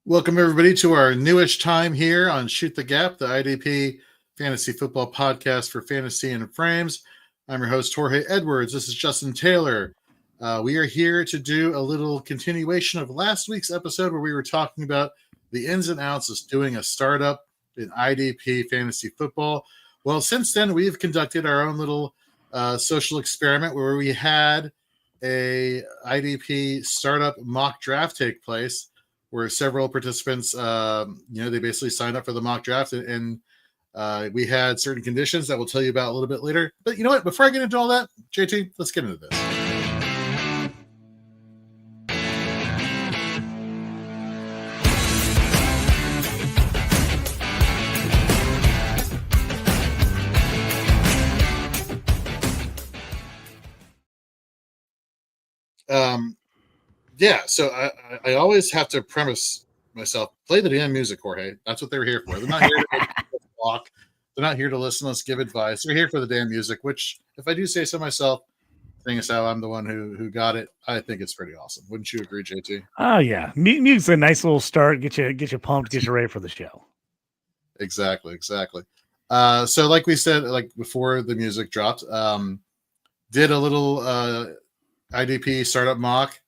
Welcome, everybody, to our newish time here on Shoot the Gap, the IDP Fantasy Football podcast for fantasy and frames. I'm your host, Jorge Edwards. This is Justin Taylor. We are here to do a little continuation of last week's episode where we were talking about the ins and outs of doing a startup in IDP Fantasy Football. Well, since then, we've conducted our own little social experiment where we had a IDP startup mock draft take place, where several participants, they basically signed up for the mock draft, and we had certain conditions that we'll tell you about a little bit later. But you know what? Before I get into all that, JT, let's get into this. So I always have to premise myself, play the damn music, Jorge. That's what they're here for. They're not here to walk. They're not here to listen to us give advice. They're here for the damn music, which, if I do say so myself, seeing as how I'm the one who got it, I think it's pretty awesome. Wouldn't you agree, JT? Oh yeah, music's a nice little start. Get you pumped, get you ready for the show. Exactly. So like we said, like before the music dropped, did a little IDP startup mock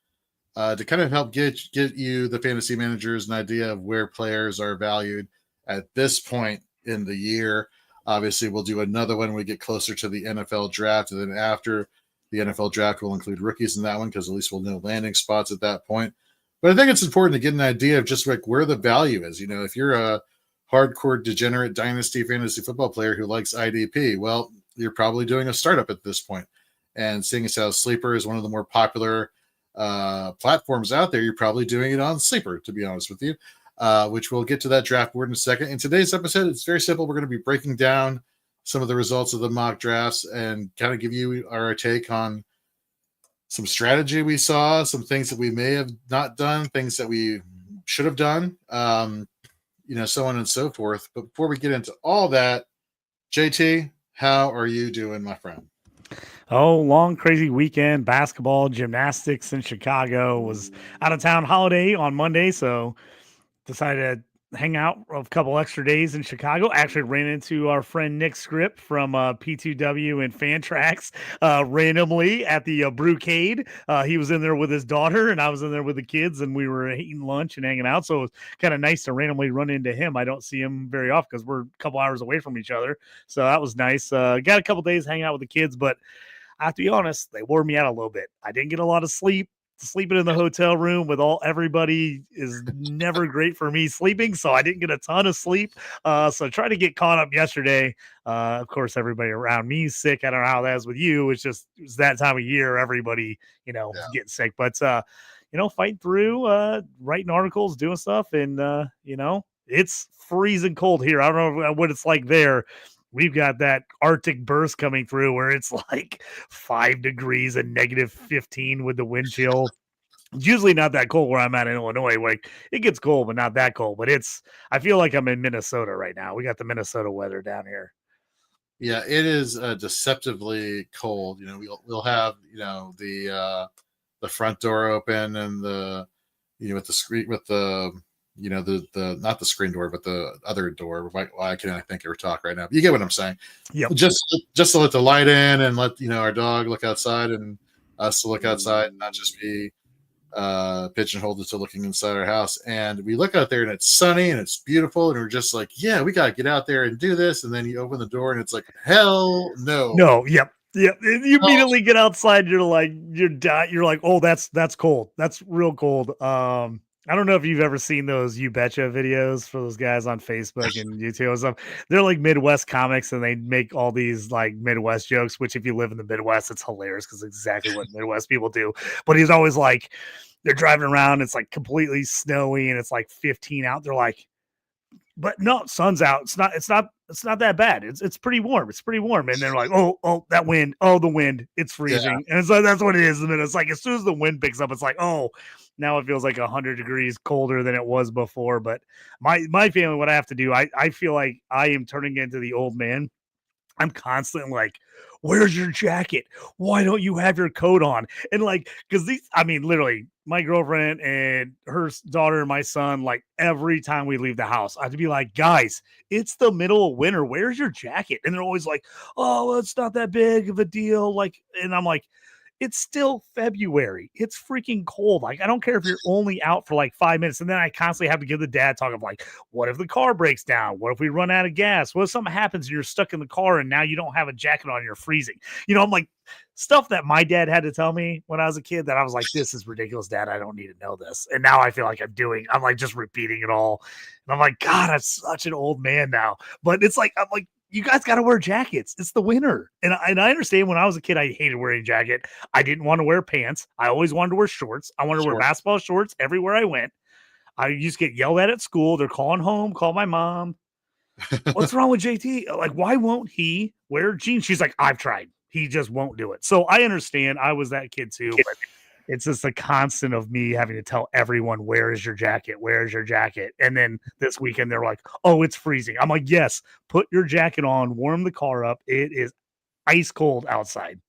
to kind of help get you, the fantasy managers, an idea of where players are valued at this point in the year. Obviously, we'll do another one when we get closer to the NFL draft, and then after the NFL draft, we'll include rookies in that one because at least we'll know landing spots at that point. But I think it's important to get an idea of just like where the value is. You know, if you're a hardcore degenerate dynasty fantasy football player who likes IDP, well, you're probably doing a startup at this point. And seeing as how Sleeper is one of the more popular platforms out there, you're probably doing it on Sleeper, to be honest with you, which we'll get to that draft board in a second. In today's episode, it's very simple. We're going to be breaking down some of the results of the mock drafts and kind of give you our take on some strategy we saw, some things that we may have not done, things that we should have done, so on and so forth. But before we get into all that, JT, how are you doing, my friend? Oh, long, crazy weekend. Basketball, gymnastics in Chicago. Was out of town holiday on Monday, so decided to hang out a couple extra days in Chicago. Actually ran into our friend Nick Script from P2W and Fantrax randomly at the Brewcade. He was in there with his daughter, and I was in there with the kids, and we were eating lunch and hanging out. So it was kind of nice to randomly run into him. I don't see him very often because we're a couple hours away from each other. So that was nice. Got a couple days hanging out with the kids, but I have to be honest, they wore me out a little bit. I didn't get a lot of sleep. Sleeping in the hotel room with everybody is never great for me sleeping, so I didn't get a ton of sleep. So trying to get caught up yesterday. Of course, everybody around me is sick. I don't know how that is with you. It's that time of year, everybody, getting sick. But fighting through, writing articles, doing stuff, and it's freezing cold here. I don't know what it's like there. We've got that Arctic burst coming through where it's like 5 degrees and negative 15 with the wind chill. It's usually not that cold where I'm at in Illinois. Like it gets cold, but not that cold. But I feel like I'm in Minnesota right now. We got the Minnesota weather down here. Yeah, it is deceptively cold. You know, we'll have the front door open and with the screen with the the not the screen door, but the other door. Why can't I think or talk right now? But you get what I'm saying. Yeah. Just to let the light in and let our dog look outside and us to look outside, and not just be pigeonholed to looking inside our house. And we look out there and it's sunny and it's beautiful, and we're just like, yeah, we gotta get out there and do this. And then you open the door and it's like, hell no. No, yep. Yeah, you immediately get outside. You're like, you're like, oh, that's cold. That's real cold. I don't know if you've ever seen those You Betcha videos for those guys on Facebook and YouTube and stuff. They're like Midwest comics, and they make all these like Midwest jokes, which if you live in the Midwest, it's hilarious because it's exactly what Midwest people do. But he's always like, they're driving around, it's like completely snowy and it's like 15 out. They're like, but no, sun's out. It's not that bad. It's pretty warm. It's pretty warm. And they're like, oh, that wind. Oh, the wind. It's freezing. Yeah. And so that's what it is. And then it's like, as soon as the wind picks up, it's like, oh, now it feels like 100 degrees colder than it was before. But my family, what I have to do, I feel like I am turning into the old man I'm constantly like, where's your jacket? Why don't you have your coat on? And like, because literally, my girlfriend and her daughter and my son, like every time we leave the house, I have to be like, guys, it's the middle of winter. Where's your jacket? And they're always like, oh, well, it's not that big of a deal. Like, and I'm like, it's still February. It's freaking cold. Like, I don't care if you're only out for like 5 minutes. And then I constantly have to give the dad talk of like, what if the car breaks down? What if we run out of gas? What if something happens and you're stuck in the car and now you don't have a jacket on, you're freezing? I'm like, stuff that my dad had to tell me when I was a kid that I was like, this is ridiculous, Dad. I don't need to know this. And now I feel like I'm like just repeating it all. And I'm like, God, I'm such an old man now. But it's like, I'm like, you guys got to wear jackets. It's the winter. And I understand when I was a kid, I hated wearing a jacket. I didn't want to wear pants. I always wanted to wear shorts. I wanted to wear basketball shorts everywhere I went. I used to get yelled at school. They're calling home, call my mom. What's wrong with JT? Like, why won't he wear jeans? She's like, I've tried. He just won't do it. So I understand. I was that kid too. But it's just a constant of me having to tell everyone, where is your jacket? Where's your jacket? And then this weekend, they're like, oh, it's freezing. I'm like, yes, put your jacket on, warm the car up. It is ice cold outside.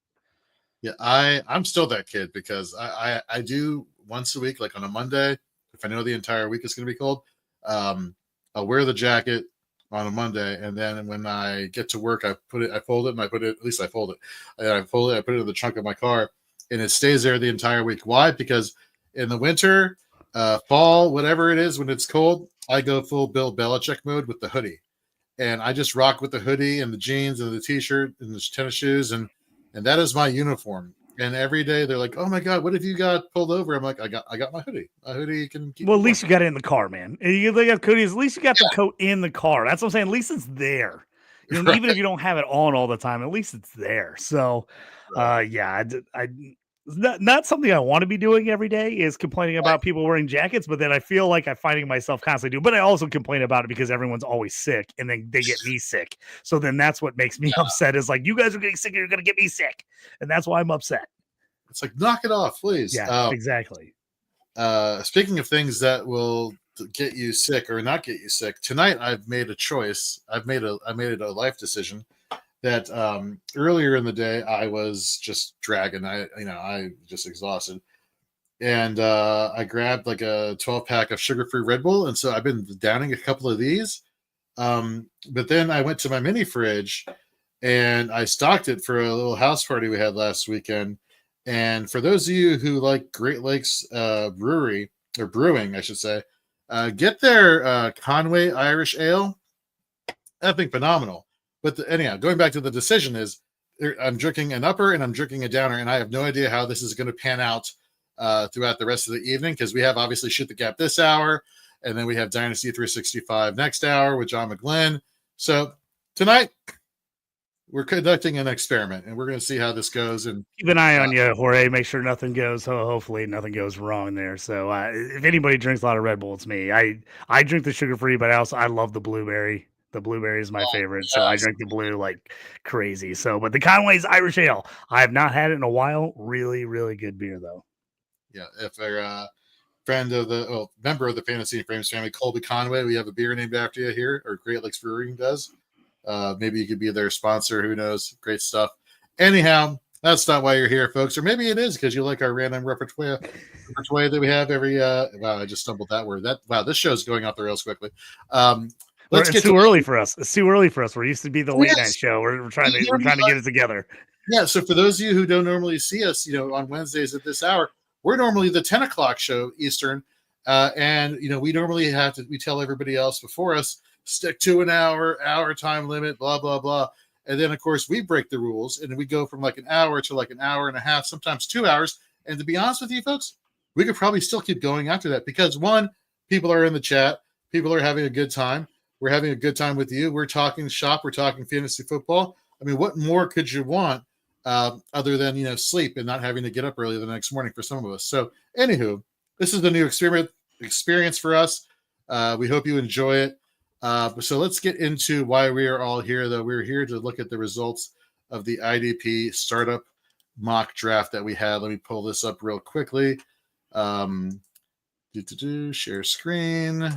Yeah, I'm still that kid because I do once a week, like on a Monday, if I know the entire week is going to be cold, I'll wear the jacket on a Monday, and then when I get to work, I fold it, and I put it, at least I fold it, and I put it in the trunk of my car, and it stays there the entire week. Why? Because in the winter, fall, whatever it is, when it's cold, I go full Bill Belichick mode with the hoodie, and I just rock with the hoodie and the jeans and the t-shirt and the tennis shoes, and that is my uniform. And every day they're like, "Oh my God, what if you got pulled over?" I'm like, "I got my hoodie. My hoodie can keep." Well, at least you got it in the car, man. You got coodies. At least you got the coat in the car. That's what I'm saying. At least it's there. Right. Even if you don't have it on all the time, at least it's there. So, yeah, not something I want to be doing every day is complaining about people wearing jackets. But then I feel like I'm finding myself constantly do. But I also complain about it because everyone's always sick, and then they get me sick. So then that's what makes me upset. Is like, you guys are getting sick, and you're going to get me sick, and that's why I'm upset. It's like, knock it off, please. Yeah, exactly. Speaking of things that will get you sick or not get you sick, tonight I've made a choice. I made a life decision that earlier in the day I was just dragging. I just exhausted, and I grabbed like a 12-pack of sugar-free Red Bull, and so I've been downing a couple of these. But then I went to my mini fridge and I stocked it for a little house party we had last weekend. And for those of you who like Great Lakes brewery or brewing, I should say, get their Conway Irish Ale. Epic, phenomenal. But anyhow, going back to the decision is I'm drinking an upper and I'm drinking a downer, and I have no idea how this is going to pan out throughout the rest of the evening, because we have obviously Shoot the Gap this hour, and then we have Dynasty 365 next hour with John McGlynn. So tonight, we're conducting an experiment, and we're going to see how this goes. And keep an eye on you, Jorge. Make sure nothing goes. Hopefully, nothing goes wrong there. So, if anybody drinks a lot of Red Bull, it's me. I drink the sugar free, but I love the blueberry. The blueberry is my favorite, so I drink the blue like crazy. So, but the Conway's Irish Ale, I have not had it in a while. Really, really good beer though. Yeah, if they're a member of the Fantasy and Frames family, Colby Conway, we have a beer named after you here, or Great Lakes Brewing does. Maybe you could be their sponsor. Who knows? Great stuff. Anyhow, that's not why you're here, folks. Or maybe it is because you like our random repertoire that we have every. Wow, I just stumbled that word. This show's going off the rails quickly. It's too early for us. It's too early for us. We're used to be the late night show. We're trying to get it together. Yeah. So for those of you who don't normally see us, on Wednesdays at this hour, we're normally the 10 o'clock show Eastern, and we normally we tell everybody else before us, stick to an hour time limit, blah, blah, blah. And then, of course, we break the rules, and we go from like an hour to like an hour and a half, sometimes 2 hours. And to be honest with you, folks, we could probably still keep going after that because, one, people are in the chat. People are having a good time. We're having a good time with you. We're talking shop. We're talking fantasy football. I mean, what more could you want other than, sleep and not having to get up early the next morning for some of us? So, anywho, this is the new experience for us. We hope you enjoy it. So let's get into why we are all here, though. We're here to look at the results of the IDP startup mock draft that we had. Let me pull this up real quickly. Share screen.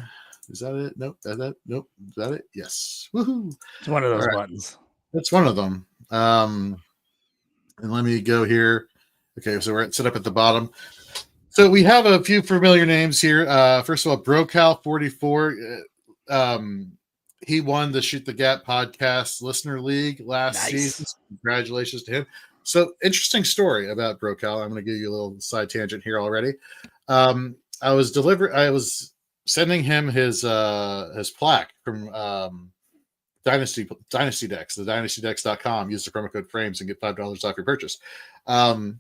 Is that it? Nope. Nope. Is that it? Yes. Woohoo. It's one of those buttons. That's one of them. And let me go here. Okay, so we're set up at the bottom. So we have a few familiar names here. First of all, BroCal44. He won the Shoot the Gap podcast listener league last season. So congratulations to him. So interesting story about BroCal. I'm going to give you a little side tangent here already. I was sending him his plaque from Dynasty Decks, the dynastydex.com. Use the promo code frames and get $5 off your purchase. And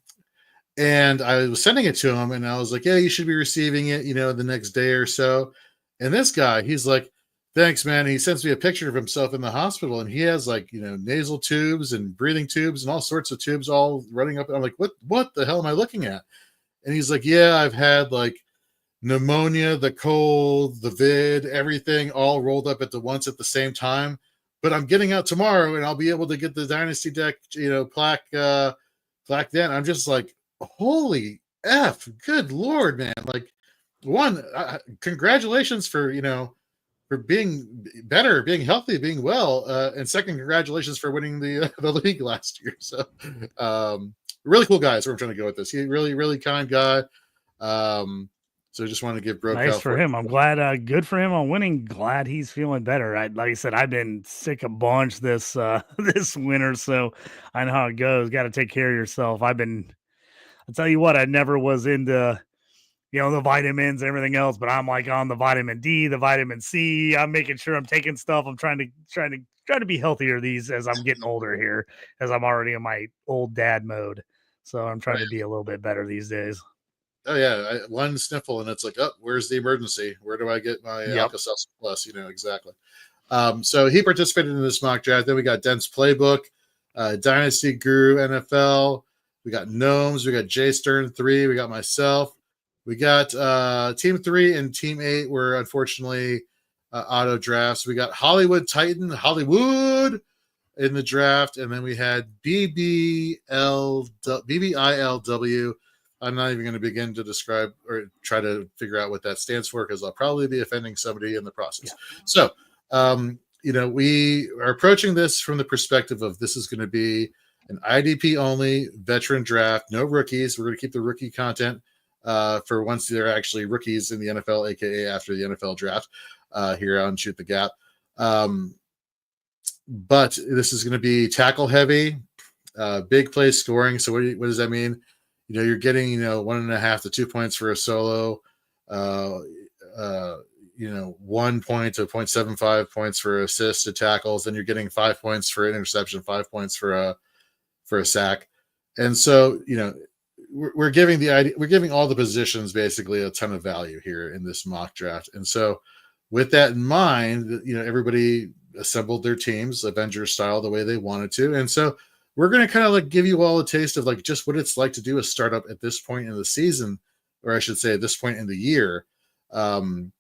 I was sending it to him, and I was like, yeah, you should be receiving it, the next day or so. And this guy, he's like, thanks, man. He sends me a picture of himself in the hospital, and he has nasal tubes and breathing tubes and all sorts of tubes all running up. I'm like, what the hell am I looking at? And he's like, yeah, I've had pneumonia, the cold, the vid, everything all rolled up at the same time. But I'm getting out tomorrow, and I'll be able to get the Dynasty deck, plaque then. I'm just like, holy F, good Lord, man. Congratulations for being better, being healthy, being well. And second, congratulations for winning the league last year. So really cool guy is where I'm trying to go with this. He really, really kind guy. So I just wanted to give Bro nice for him. I'm glad. Good for him on winning. Glad he's feeling better. Like I said, I've been sick a bunch this this winter, so I know how it goes. Got to take care of yourself. I'll tell you what, I never was into the vitamins and everything else, but I'm like on the vitamin D, the vitamin C. I'm making sure I'm taking stuff. I'm trying to be healthier as I'm getting older here, as I'm already in my old dad mode. So I'm trying to be a little bit better these days. Oh yeah, one sniffle and it's like, oh, where's the emergency? Where do I get my Alka-Seltzer Plus? Exactly. So he participated in this mock draft. Then we got Dense Playbook, Dynasty Guru NFL. We got Gnomes. We got Jay Stern 3. We got myself. We got Team 3 and Team 8 were unfortunately auto drafts. We got Hollywood Titan, Hollywood in the draft, and then we had BBILW. I'm not even going to begin to describe or try to figure out what that stands for because I'll probably be offending somebody in the process. Yeah. So, we are approaching this from the perspective of this is going to be an IDP only veteran draft, no rookies. We're going to keep the rookie content for once they're actually rookies in the NFL, aka after the NFL draft here on Shoot the Gap. But this is going to be tackle heavy, big play scoring. So what does that mean? You're getting 1.5 to 2 points for a solo, 1 point to 0.75 points for assists to tackles. Then you're getting 5 points for interception, 5 points for a sack. And so we're giving all the positions basically a ton of value here in this mock draft. And so with that in mind, everybody assembled their teams Avengers style the way they wanted to. And so we're going to kind of give you all a taste of just what it's like to do a startup at this point in the season, or I should say at this point in the year, so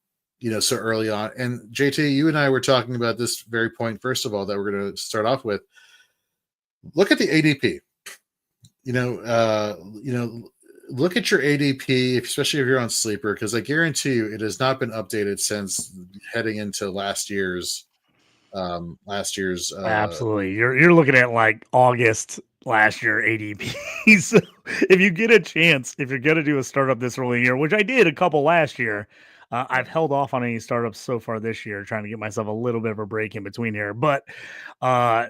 early on. And JT, you and I were talking about this very point, first of all, that we're going to start off with. Look at the ADP. Look at your ADP, especially if you're on Sleeper, because I guarantee you it has not been updated since heading into last year's. Absolutely, you're looking at August last year ADP. So if you get a chance, if you're going to do a startup this early in the year, which I did a couple last year, I've held off on any startups so far this year, trying to get myself a little bit of a break in between here. But go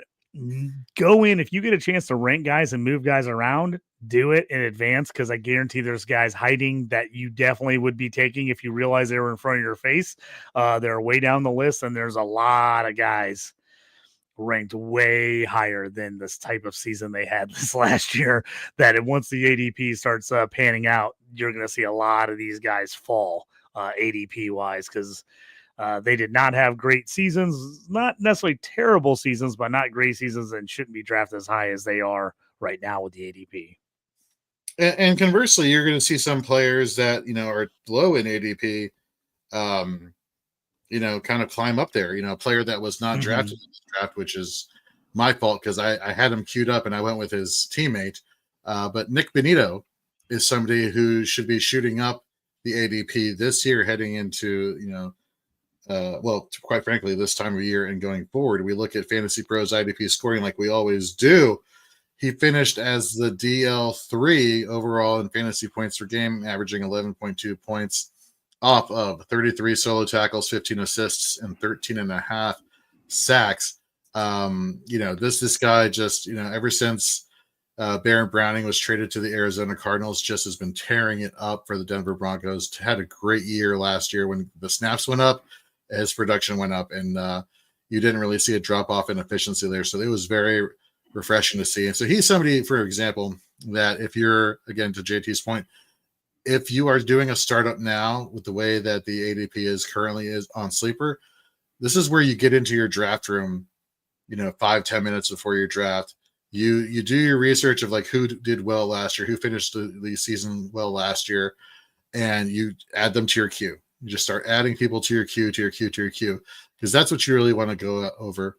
in if you get a chance to rank guys and move guys around. Do it in advance because I guarantee there's guys hiding that you definitely would be taking if you realize they were in front of your face. They're way down the list, and there's a lot of guys ranked way higher than this type of season they had this last year. That once the ADP starts panning out, you're going to see a lot of these guys fall ADP wise because they did not have great seasons, not necessarily terrible seasons, but not great seasons and shouldn't be drafted as high as they are right now with the ADP. And conversely, you're going to see some players that, are low in ADP, kind of climb up there. A player that was not drafted in this draft, which is my fault because I had him queued up and I went with his teammate. But Nick Benito is somebody who should be shooting up the ADP this year heading into, quite frankly, this time of year and going forward, we look at Fantasy Pros IDP scoring like we always do. He finished as the DL3 overall in fantasy points per game, averaging 11.2 points off of 33 solo tackles, 15 assists, and 13 and a half sacks. This guy just, ever since Baron Browning was traded to the Arizona Cardinals, just has been tearing it up for the Denver Broncos. Had a great year last year when the snaps went up, his production went up, and you didn't really see a drop off in efficiency there. So it was very refreshing to see. And so he's somebody, for example, that if you're, again, to JT's point, if you are doing a startup now with the way that the ADP currently is on Sleeper, this is where you get into your draft room, 5-10 minutes before your draft. You do your research of like who did well last year, who finished the season well last year, and you add them to your queue. You just start adding people to your queue, because that's what you really want to go over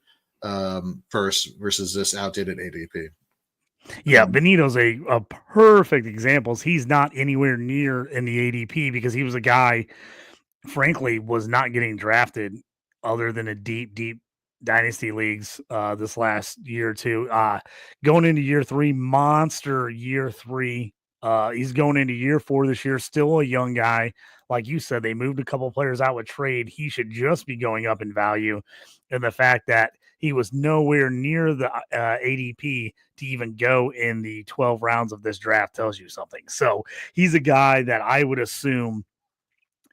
first versus this outdated ADP. Yeah, Benito's a perfect example. He's not anywhere near in the ADP because he was a guy, frankly, was not getting drafted other than a deep dynasty leagues this last year or two. Going into year 3, monster year 3. He's going into year 4 this year, still a young guy. Like you said, they moved a couple players out with trade. He should just be going up in value. And the fact that he was nowhere near the ADP to even go in the 12 rounds of this draft tells you something. So he's a guy that I would assume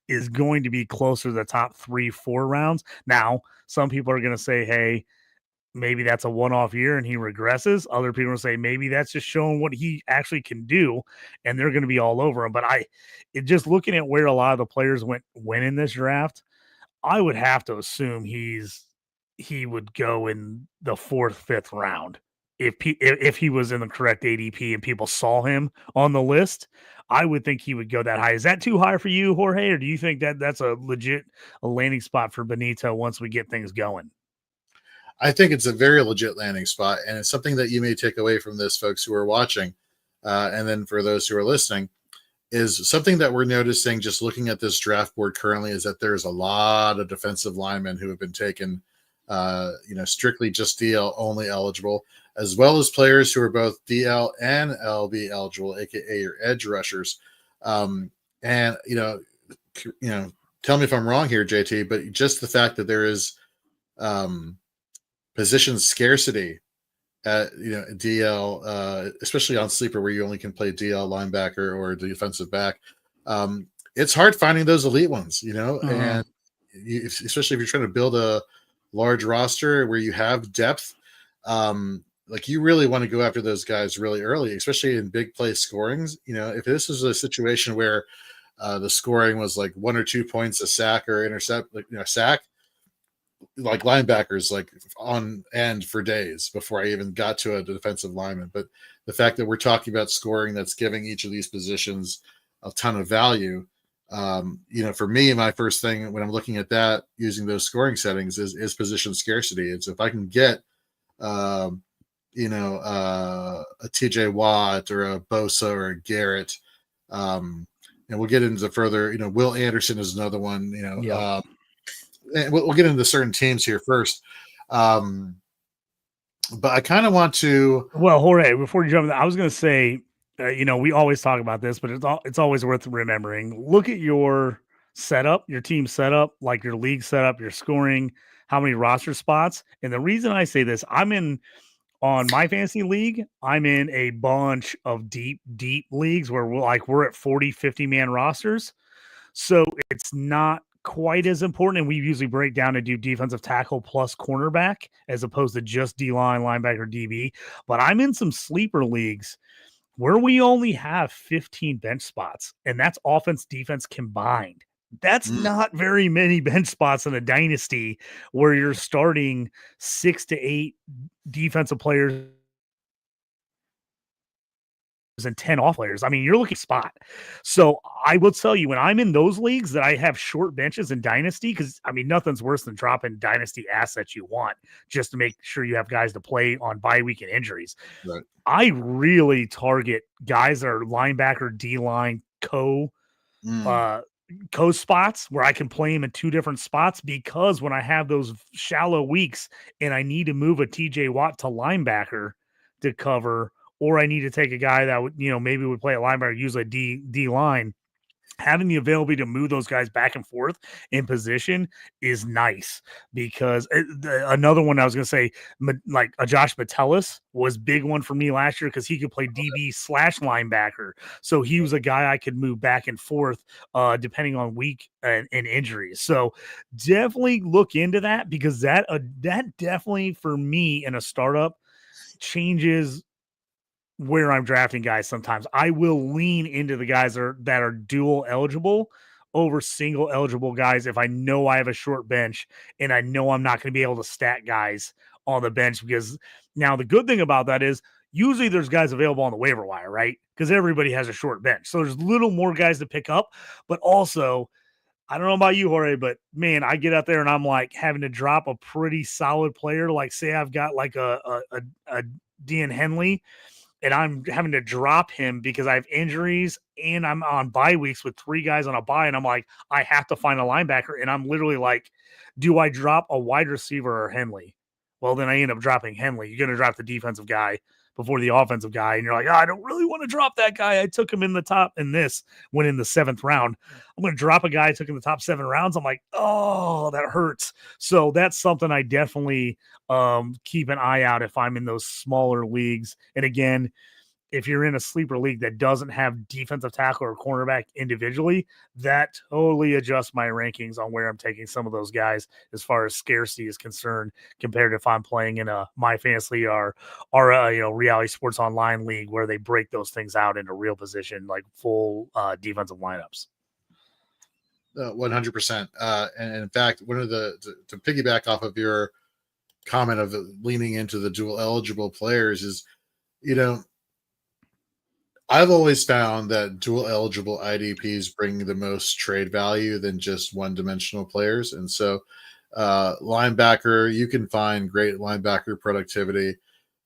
is going to be closer to the top 3-4 rounds. Now, some people are going to say, hey, maybe that's a one-off year and he regresses. Other people will say maybe that's just showing what he actually can do, and they're going to be all over him. But just looking at where a lot of the players went in this draft, I would have to assume he would go in the 4th, 5th round if he was in the correct ADP and people saw him on the list. I would think he would go that high. Is that too high for you, Jorge, or do you think that that's a landing spot for Benito once we get things going? I think it's a very legit landing spot, and it's something that you may take away from this, folks who are watching, and then for those who are listening, is something that we're noticing just looking at this draft board currently is that there's a lot of defensive linemen who have been taken, strictly just DL only eligible, as well as players who are both DL and LB eligible, aka your edge rushers. And tell me if I'm wrong here, JT, but just the fact that there is position scarcity at DL, especially on Sleeper where you only can play DL linebacker or defensive back. It's hard finding those elite ones, and especially if you're trying to build a large roster where you have depth. Like you really want to go after those guys really early, especially in big play scorings. If this was a situation where the scoring was like 1 or 2 points a sack or intercept, sack, like linebackers like on end for days before I even got to a defensive lineman. But the fact that we're talking about scoring that's giving each of these positions a ton of value, for me, my first thing when I'm looking at that using those scoring settings is position scarcity. And so if I can get a TJ Watt or a Bosa or a Garrett, and we'll get into further, Will Anderson is another one, and we'll get into certain teams here first. But I kind of want to. Well, Jorge, before you jump in, I was going to say, we always talk about this, but it's always worth remembering. Look at your setup, your team setup, like your league setup, your scoring, how many roster spots. And the reason I say this, on my fantasy league, I'm in a bunch of deep leagues where we're at 40, 50 man rosters. So it's not quite as important. And we usually break down and do defensive tackle plus cornerback as opposed to just D-line, linebacker, DB. But I'm in some sleeper leagues where we only have 15 bench spots, and that's offense, defense combined. That's not very many bench spots in a dynasty where you're starting 6 to 8 defensive players and 10 off players. I mean, you're looking spot. So I will tell you, when I'm in those leagues that I have short benches in dynasty, because I mean, nothing's worse than dropping dynasty assets you want just to make sure you have guys to play on bye week and injuries. Right. I really target guys that are linebacker, D-line, coast spots where I can play him in two different spots, because when I have those shallow weeks and I need to move a TJ Watt to linebacker to cover, or I need to take a guy that would, maybe would play a linebacker, use a D line, having the availability to move those guys back and forth in position is nice. Because another one I was going to say, like a Josh Metellus was big one for me last year, because he could play DB / linebacker. So he was a guy I could move back and forth depending on week and injuries. So definitely look into that, because that definitely for me in a startup changes where I'm drafting guys. Sometimes I will lean into the guys that are dual eligible over single eligible guys if I know I have a short bench and I know I'm not going to be able to stack guys on the bench. Because now the good thing about that is usually there's guys available on the waiver wire, right? Because everybody has a short bench. So there's little more guys to pick up. But also, I don't know about you, Jorge, but man, I get out there and I'm like having to drop a pretty solid player. Like, say I've got like a Dean Henley, and I'm having to drop him because I have injuries and I'm on bye weeks with 3 guys on a bye. And I'm like, I have to find a linebacker. And I'm literally like, do I drop a wide receiver or Henley? Well, then I end up dropping Henley. You're going to drop the defensive guy before the offensive guy. And you're like, I don't really want to drop that guy. I took him in the top in this when in the 7th round. I'm going to drop a guy I took in the top 7 rounds. I'm like, oh, that hurts. So that's something I definitely keep an eye out if I'm in those smaller leagues. And again, if you're in a sleeper league that doesn't have defensive tackle or cornerback individually, that totally adjusts my rankings on where I'm taking some of those guys as far as scarcity is concerned, compared to if I'm playing in a My Fantasy or Reality Sports Online league where they break those things out into real position, like full defensive lineups. 100%. And in fact, one of to piggyback off of your comment of leaning into the dual eligible players is, I've always found that dual eligible IDPs bring the most trade value than just one-dimensional players. And so linebacker, you can find great linebacker productivity,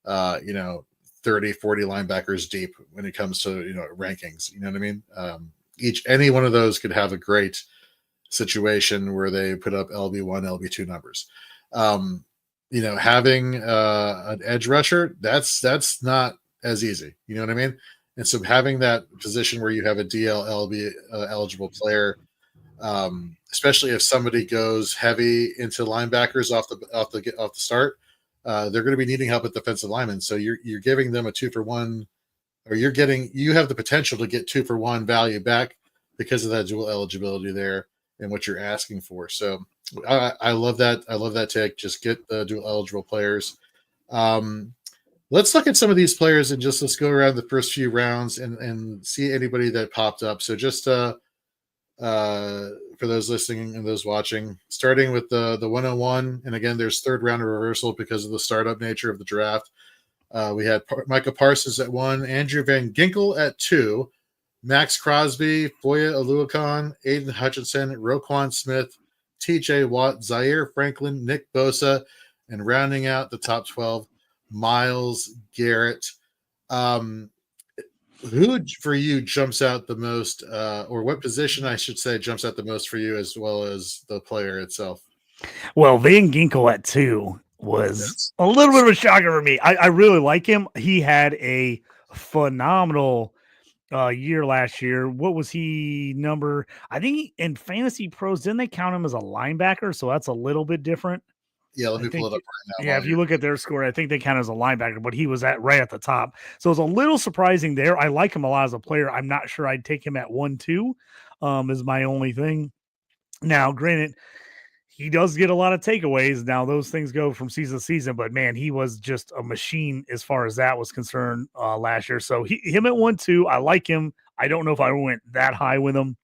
30, 40 linebackers deep when it comes to, rankings. You know what I mean? Any one of those could have a great situation where they put up LB1, LB2 numbers. Having an edge rusher, that's not as easy. You know what I mean? And so having that position where you have a DLLB eligible player, especially if somebody goes heavy into linebackers off the start, they're going to be needing help at defensive linemen. So you're giving them a 2-for-1, or you have the potential to get 2-for-1 value back because of that dual eligibility there and what you're asking for. So I love that. I love that take. Just get the dual eligible players. Let's look at some of these players and let's go around the first few rounds and see anybody that popped up. So just for those listening and those watching, starting with the 101, and again, there's 3rd round reversal because of the startup nature of the draft. We had Micah Parsons at 1, Andrew Van Ginkel at 2, Max Crosby, Foya Oluokun, Aiden Hutchinson, Roquan Smith, TJ Watt, Zaire Franklin, Nick Bosa, and rounding out the top 12, Myles Garrett. Who for you jumps out the most, or what position I should say jumps out the most for you, as well as the player itself? Well, Van Ginkel at 2 was a little bit of a shocker for me. I really like him. He had a phenomenal year last year. What was he number? I think in Fantasy Pros, didn't they count him as a linebacker? So that's a little bit different. Yeah, let me pull it up right now. Yeah, if you look at their score, I think they count as a linebacker, but he was right at the top. So it's a little surprising there. I like him a lot as a player. I'm not sure I'd take him at 1-2, is my only thing. Now, granted, he does get a lot of takeaways. Now, those things go from season to season, but man, he was just a machine as far as that was concerned last year. So him at 1-2, I like him. I don't know if I went that high with him.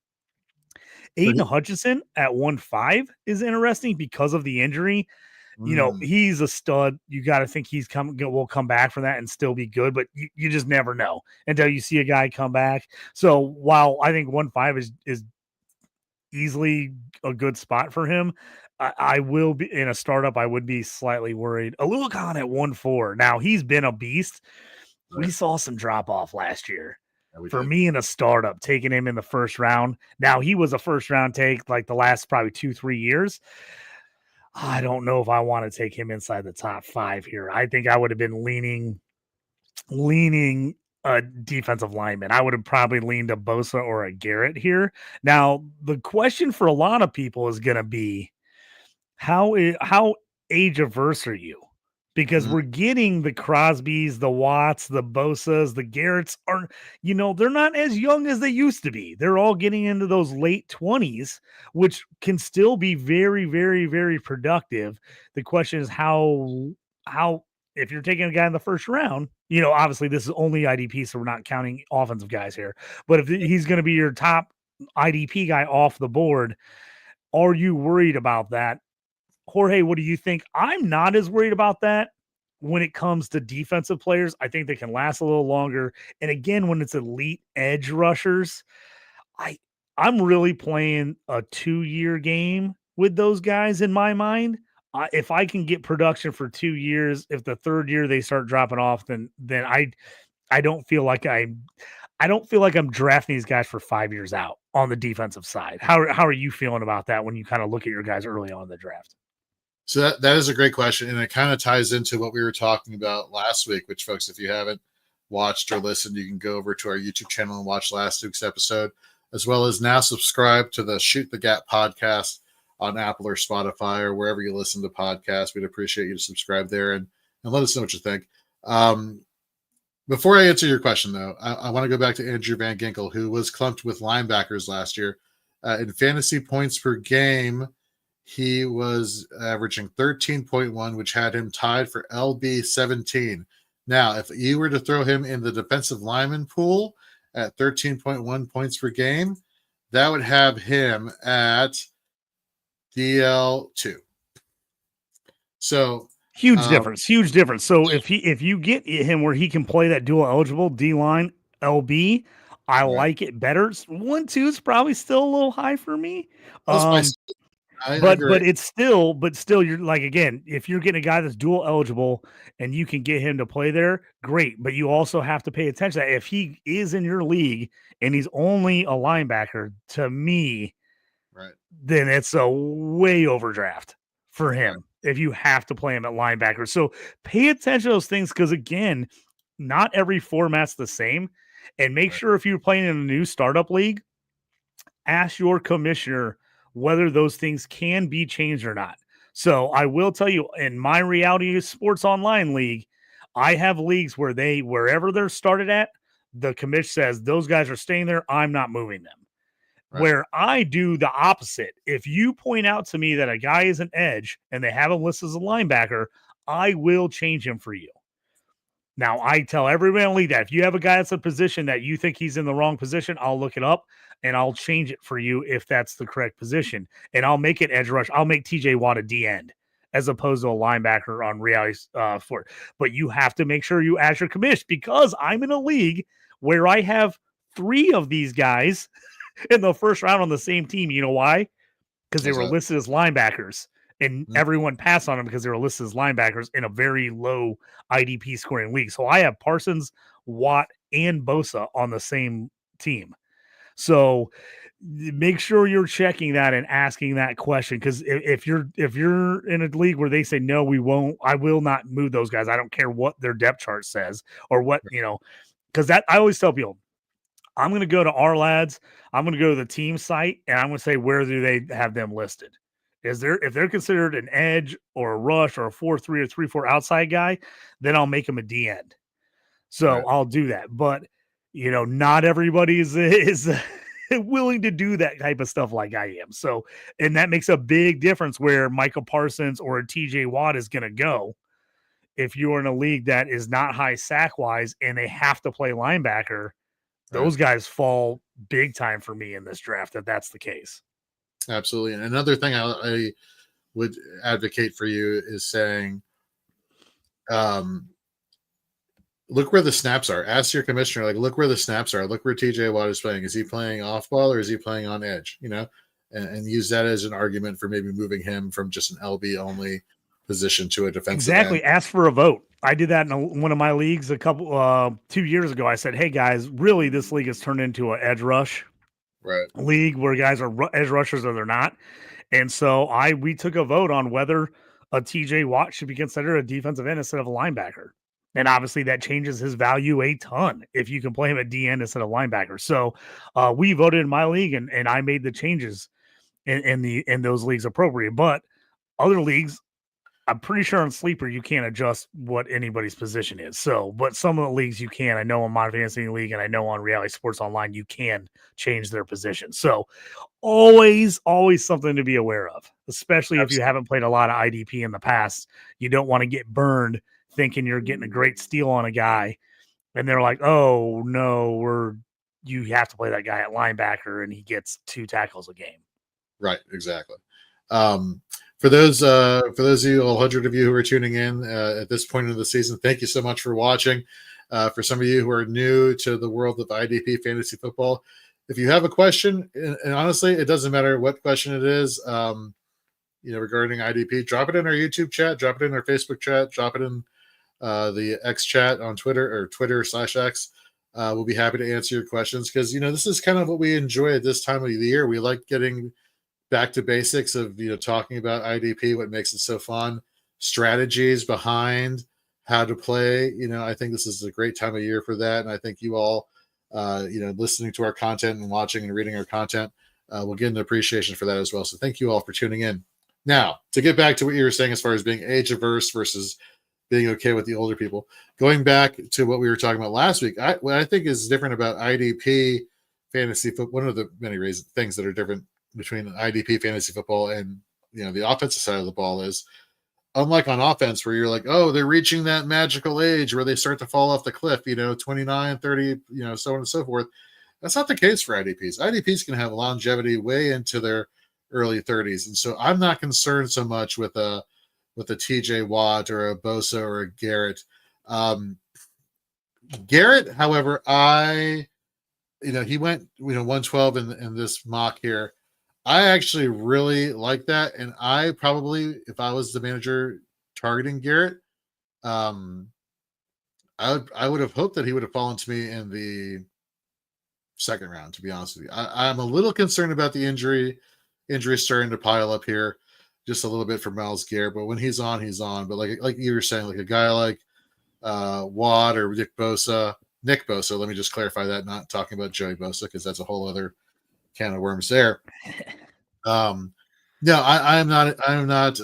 Aiden Hutchinson at 1-5 is interesting because of the injury. He's a stud. You got to think will come back from that and still be good, but you just never know until you see a guy come back. So while I think 1-5 is easily a good spot for him, I will be in a startup. I would be slightly worried. Oluokun at 1-4. Now he's been a beast. We saw some drop off last year. for me in a startup, taking him in the first round. Now, he was a first round take like the last probably 2-3 years. I don't know if I want to take him inside the top 5 here. I think I would have been leaning a defensive lineman. I would have probably leaned a Bosa or a Garrett here. Now, the question for a lot of people is going to be how age averse are you? Because we're getting the Crosbys, the Watts, the Bosas, the Garretts are, they're not as young as they used to be. They're all getting into those late 20s, which can still be very, very, very productive. The question is how if you're taking a guy in the first round, obviously this is only IDP, so we're not counting offensive guys here. But if he's going to be your top IDP guy off the board, are you worried about that? Jorge, what do you think? I'm not as worried about that when it comes to defensive players. I think they can last a little longer. And again, when it's elite edge rushers, I'm really playing a 2-year game with those guys in my mind. If I can get production for 2 years, if the third year they start dropping off, then I don't feel like I'm drafting these guys for 5 years out on the defensive side. How are you feeling about that when you kind of look at your guys early on in the draft? So that is a great question, and it kind of ties into what we were talking about last week, which, folks, if you haven't watched or listened, you can go over to our YouTube channel and watch last week's episode, as well as now subscribe to the Shoot the Gap podcast on Apple or Spotify or wherever you listen to podcasts. We'd appreciate you to subscribe there and let us know what you think. Before I answer your question, though, I want to go back to Andrew Van Ginkel, who was clumped with linebackers last year. In fantasy points per game, he was averaging 13.1, which had him tied for LB 17. Now, if you were to throw him in the defensive lineman pool at 13.1 points per game, that would have him at DL2. So huge difference. So if you get him where he can play that dual eligible D line LB, I like it better. 1-2 is probably still a little high for me. But it's still you're like, again, if you're getting a guy that's dual eligible and you can get him to play there, great. But you also have to pay attention that if he is in your league and he's only a linebacker, to me, then it's a way overdraft for him if you have to play him at linebacker. So pay attention to those things because, again, not every format's the same. And make sure if you're playing in a new startup league, ask your commissioner whether those things can be changed or not. So I will tell you, in my Reality Sports Online league, I have leagues where wherever they're started at, the commission says those guys are staying there. I'm not moving them. Where I do the opposite. If you point out to me that a guy is an edge and they have him listed as a linebacker, I will change him for you. Now, I tell everybody in the league that if you have a guy that's a position that you think he's in the wrong position, I'll look it up and I'll change it for you if that's the correct position. And I'll make it edge rush. I'll make TJ Watt a D end as opposed to a linebacker on Reality Sport. But you have to make sure you ask your commish because I'm in a league where I have 3 of these guys in the first round on the same team. You know why? Because they were listed as linebackers. And everyone passed on them because they were listed as linebackers in a very low IDP scoring league. So I have Parsons, Watt, and Bosa on the same team. So make sure you're checking that and asking that question. Because if you're in a league where they say, no, I will not move those guys. I don't care what their depth chart says or what, because that I always tell people, I'm going to go to our lads. I'm going to go to the team site and I'm going to say, where do they have them listed? If they're considered an edge or a rush or a 4-3 or 3-4 outside guy, then I'll make them a D end. So I'll do that. But, not everybody is willing to do that type of stuff like I am. So, and that makes a big difference where Michael Parsons or a TJ Watt is going to go if you're in a league that is not high sack wise and they have to play linebacker. Those guys fall big time for me in this draft if that's the case. Absolutely. And another thing I would advocate for you is saying, look where the snaps are. Ask your commissioner, look where the snaps are. Look where TJ Watt is playing. Is he playing off ball or is he playing on edge? And use that as an argument for maybe moving him from just an LB only position to a defensive end. Ask for a vote. I did that in one of my leagues 2 years ago. I said, "Hey guys, really, this league has turned into an edge rush Right. league where guys are edge rushers or they're not." And so we took a vote on whether a TJ Watt should be considered a defensive end instead of a linebacker. And obviously that changes his value a ton if you can play him at DN instead of linebacker. So we voted in my league and I made the changes in those leagues appropriate. But other leagues, I'm pretty sure on Sleeper you can't adjust what anybody's position is. So, but some of the leagues you can. I know on My Fantasy League and I know on Reality Sports Online you can change their position. So, always something to be aware of, especially if you haven't played a lot of IDP in the past. You don't want to get burned thinking you're getting a great steal on a guy, and they're like, "Oh no, you have to play that guy at linebacker, and he gets 2 tackles a game." Right, exactly. For those of you, all 100 of you who are tuning in at this point of the season, thank you so much for watching. For some of you who are new to the world of IDP Fantasy Football, if you have a question, and honestly, it doesn't matter what question it is, regarding IDP, drop it in our YouTube chat, drop it in our Facebook chat, drop it in the X chat on Twitter or Twitter/X. We'll be happy to answer your questions because this is kind of what we enjoy at this time of the year. We like getting back to basics of talking about IDP, what makes it so fun, strategies behind how to play. I think this is a great time of year for that, and I think you all, listening to our content and watching and reading our content, will get an appreciation for that as well. So thank you all for tuning in. Now, to get back to what you were saying as far as being age averse versus being okay with the older people, going back to what we were talking about last week, what I think is different about IDP fantasy football, one of the many things that are different between IDP fantasy football and the offensive side of the ball is, unlike on offense where you're like, oh, they're reaching that magical age where they start to fall off the cliff, 29, 30, so on and so forth. That's not the case for IDPs. IDPs can have longevity way into their early 30s. And so I'm not concerned so much with a TJ Watt or a Bosa or a Garrett. Garrett, however, he went 112 in this mock here. I actually really like that, and I probably, if I was the manager targeting Garrett, I would have hoped that he would have fallen to me in the second round. To be honest with you, I'm a little concerned about the injury starting to pile up here, just a little bit for Myles Garrett. But when he's on, he's on. But like you were saying, like a guy like Watt or Nick Bosa. Let me just clarify that, not talking about Joey Bosa because that's a whole other can of worms there. No, I'm not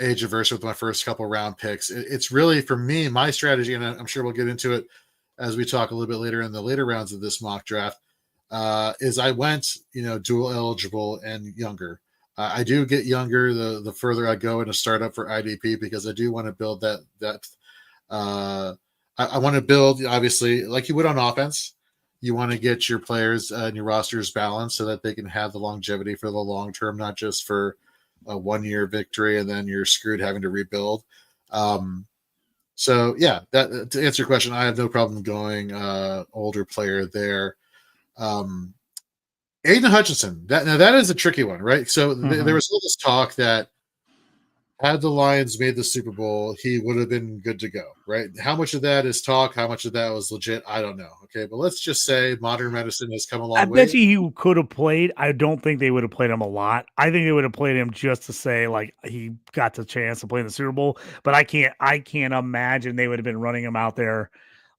age averse with my first couple round picks. It's really, for me, my strategy, and I'm sure we'll get into it as we talk a little bit later in the later rounds of this mock draft, is I went, dual eligible and younger. I do get younger the further I go in a startup for IDP because I do want to build that depth. I want to build, obviously, like you would on offense. You want to get your players and your rosters balanced so that they can have the longevity for the long term, not just for a 1-year victory and then you're screwed having to rebuild. So yeah, that to answer your question, I have no problem going older player there. Aiden Hutchinson, that is a tricky one, right? So there was all this talk that had the Lions made the Super Bowl, he would have been good to go, right? How much of that is talk? How much of that was legit? I don't know. Okay, but let's just say modern medicine has come a long way. I bet you he could have played. I don't think they would have played him a lot. I think they would have played him just to say like he got the chance to play in the Super Bowl. But I can't imagine they would have been running him out there